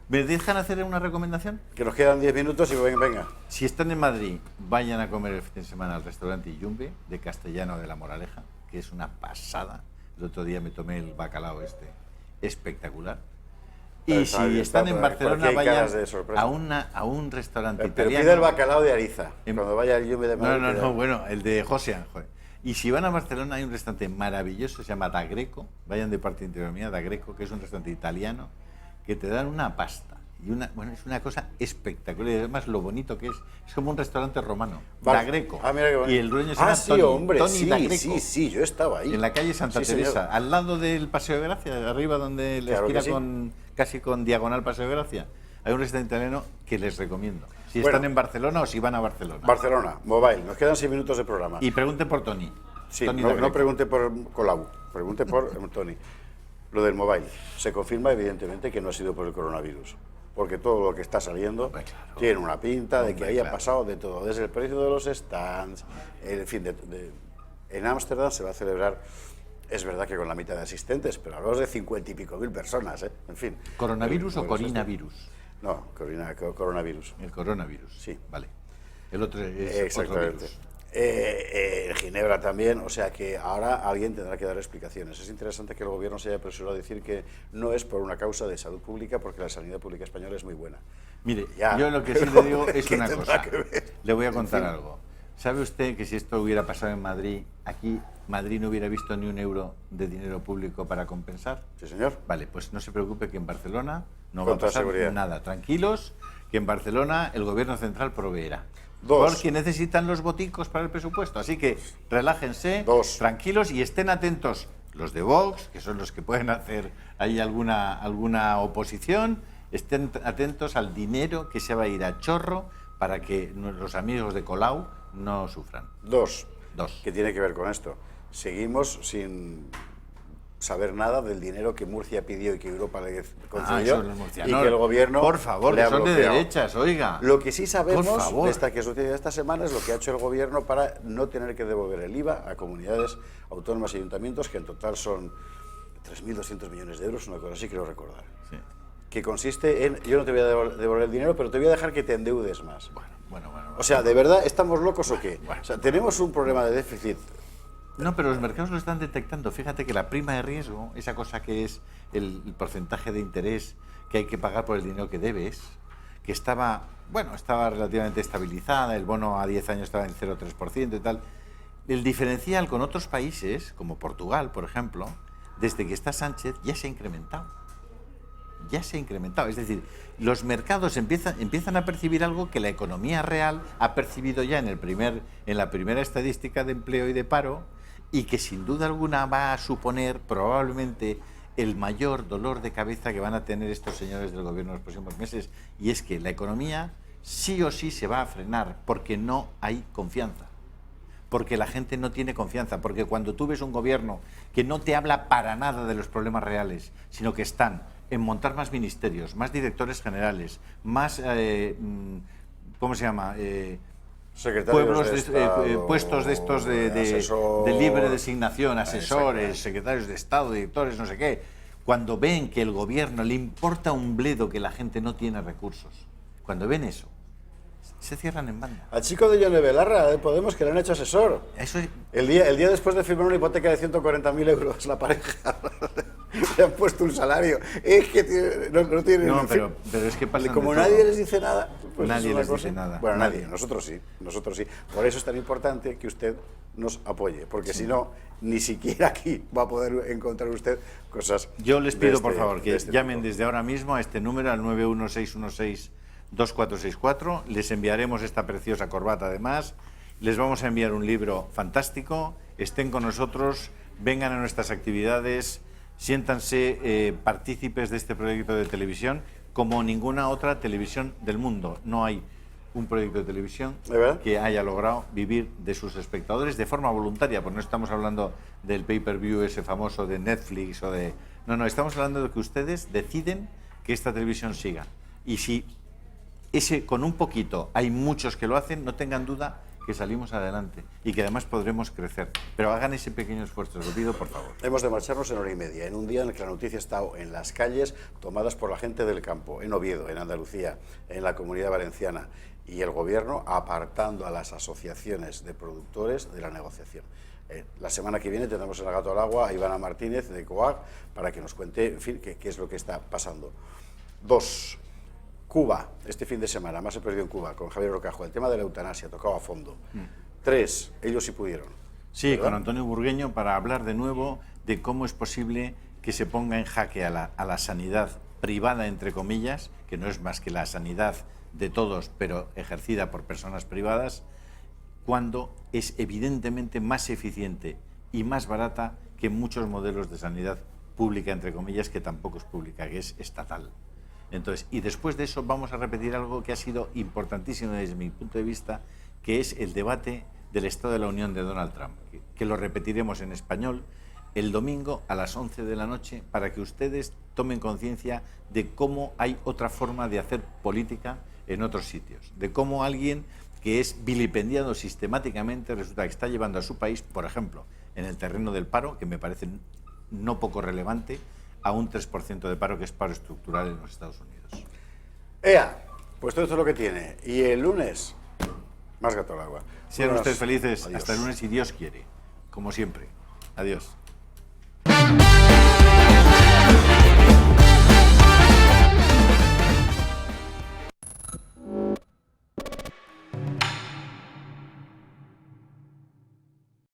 ¿Me dejan hacer una recomendación? Que nos quedan 10 minutos y venga. Si están en Madrid, vayan a comer el fin de semana al restaurante Yumbe de Castellano de la Moraleja, que es una pasada. El otro día me tomé el bacalao espectacular. Y si están en Barcelona, vayan a un restaurante pero italiano. pide el bacalao de Ariza, cuando vaya al Yumbe de Madrid. No, bueno, el de José. Y si van a Barcelona, hay un restaurante maravilloso, se llama Da Greco, vayan de parte interior mía, Da Greco, que es un restaurante italiano, que te dan una pasta. Y es una cosa espectacular. Y además lo bonito que es como un restaurante romano. Da Greco. Mira qué bonito. Y el dueño se llama sí, hombre, Tony sí, Da Greco. sí, yo estaba ahí. En la calle Santa Sí, Teresa, señor. al lado del Paseo de Gracia, arriba donde la Claro que esquina sí. casi con diagonal Paseo de Gracia. Hay un restaurante italiano que les recomiendo. Si Bueno. están en Barcelona o si van a Barcelona. Barcelona, Mobile. Nos quedan 6 minutos de programa. Y pregunten por Tony. Sí, Tony no, Da Greco. no pregunte por Colau, pregunte por Tony. Lo del mobile. Se confirma evidentemente que no ha sido por el coronavirus, porque todo lo que está saliendo tiene una pinta de que haya pasado de todo, desde el precio de los stands, en fin, en Ámsterdam se va a celebrar, es verdad que con la mitad de asistentes, pero hablamos de 50 y pico mil personas, en fin. ¿Coronavirus o corinavirus? No, coronavirus. El coronavirus. Sí. Vale. El otro es exactamente. otro virus. En Ginebra también, o sea que ahora alguien tendrá que dar explicaciones. Es interesante que el gobierno se haya apresurado a decir que no es por una causa de salud pública, porque la sanidad pública española es muy buena. Mire, Ya, yo lo que sí pero le digo es ¿qué una tendrá cosa. que ver? Le voy a contar En fin. algo. ¿Sabe usted que si esto hubiera pasado en Madrid, aquí Madrid no hubiera visto ni un euro de dinero público para compensar? Sí, señor. Vale, pues no se preocupe que en Barcelona no Con va a toda pasar seguridad. nada. Tranquilos, que en Barcelona el gobierno central proveerá. Dos. Porque necesitan los boticos para el presupuesto. Así que relájense, tranquilos y estén atentos los de Vox, que son los que pueden hacer ahí alguna oposición, estén atentos al dinero que se va a ir a chorro para que los amigos de Colau no sufran. Dos. Dos. ¿Qué tiene que ver con esto? Seguimos sin saber nada del dinero que Murcia pidió y que Europa le concedió, eso los y murcianos. que el gobierno Por favor, le que ha son de bloqueado. derechas, oiga. Lo que sí sabemos Por favor. de esta que sucedió esta semana es lo que ha hecho el gobierno para no tener que devolver el IVA a comunidades autónomas y ayuntamientos, que en total son 3.200 millones de euros, una cosa así quiero recordar. Sí. Que consiste en, yo no te voy a devolver el dinero, pero te voy a dejar que te endeudes más. Bueno. O sea, ¿de verdad estamos locos o qué? O sea, tenemos un problema de déficit. No, pero los mercados lo están detectando. Fíjate que la prima de riesgo, esa cosa que es el porcentaje de interés que hay que pagar por el dinero que debes, que estaba relativamente estabilizada, el bono a 10 años estaba en 0,3% y tal. El diferencial con otros países, como Portugal, por ejemplo, desde que está Sánchez, ya se ha incrementado. Ya se ha incrementado. Es decir, los mercados empiezan a percibir algo que la economía real ha percibido ya en la primera estadística de empleo y de paro, y que sin duda alguna va a suponer probablemente el mayor dolor de cabeza que van a tener estos señores del gobierno en los próximos meses, y es que la economía sí o sí se va a frenar porque no hay confianza. Porque la gente no tiene confianza, porque cuando tú ves un gobierno que no te habla para nada de los problemas reales, sino que están en montar más ministerios, más directores generales, más, ¿cómo se llama?, pueblos puestos de estos de libre designación, asesores, secretarios de Estado, directores, no sé qué. cuando ven que el gobierno le importa un bledo que la gente no tiene recursos, cuando ven eso, se cierran en banda. Al chico de Yone Belarra de Podemos, que le han hecho asesor. Eso es... el día después de firmar una hipoteca de 140.000 euros la pareja, le han puesto un salario. Es que no tienen... No, pero es que pasa. Como nadie les dice nada... Pues nadie les dice nada. Bueno, nadie. Nosotros sí. Por eso es tan importante que usted nos apoye, porque si no, ni siquiera aquí va a poder encontrar usted cosas... Yo les pido, por favor, que llamen desde ahora mismo a este número, al 916162464. Les enviaremos esta preciosa corbata, además. Les vamos a enviar un libro fantástico. Estén con nosotros, vengan a nuestras actividades, siéntanse partícipes de este proyecto de televisión como ninguna otra televisión del mundo. No hay un proyecto de televisión que haya logrado vivir de sus espectadores de forma voluntaria, porque no estamos hablando del pay-per-view ese famoso de Netflix o de... No, estamos hablando de que ustedes deciden que esta televisión siga. Y si con un poquito hay muchos que lo hacen, no tengan duda que salimos adelante y que además podremos crecer. Pero hagan ese pequeño esfuerzo, os lo pido, por favor. Hemos de marcharnos en hora y media, en un día en el que la noticia ha estado en las calles tomadas por la gente del campo, en Oviedo, en Andalucía, en la Comunidad Valenciana, y el gobierno apartando a las asociaciones de productores de la negociación. La semana que viene tendremos en el Gato al Agua a Ivana Martínez de COAG para que nos cuente, en fin, qué es lo que está pasando. 2. Cuba, este fin de semana, más se perdió en Cuba, con Javier Rocajo, el tema de la eutanasia, tocado a fondo. 3, ellos sí pudieron. Sí, ¿verdad? Con Antonio Burgueño, para hablar de nuevo de cómo es posible que se ponga en jaque a la sanidad privada, entre comillas, que no es más que la sanidad de todos, pero ejercida por personas privadas, cuando es evidentemente más eficiente y más barata que muchos modelos de sanidad pública, entre comillas, que tampoco es pública, que es estatal. Entonces, y después de eso vamos a repetir algo que ha sido importantísimo desde mi punto de vista, que es el debate del Estado de la Unión de Donald Trump, que lo repetiremos en español el domingo a las 11 de la noche para que ustedes tomen conciencia de cómo hay otra forma de hacer política en otros sitios, de cómo alguien que es vilipendiado sistemáticamente resulta que está llevando a su país, por ejemplo, en el terreno del paro, que me parece no poco relevante, a un 3% de paro, que es paro estructural en los Estados Unidos. ¡Ea! Pues todo esto es lo que tiene. Y el lunes, más Gato al Agua. Sean ustedes felices. Adiós. Hasta el lunes, si Dios quiere. Como siempre. Adiós.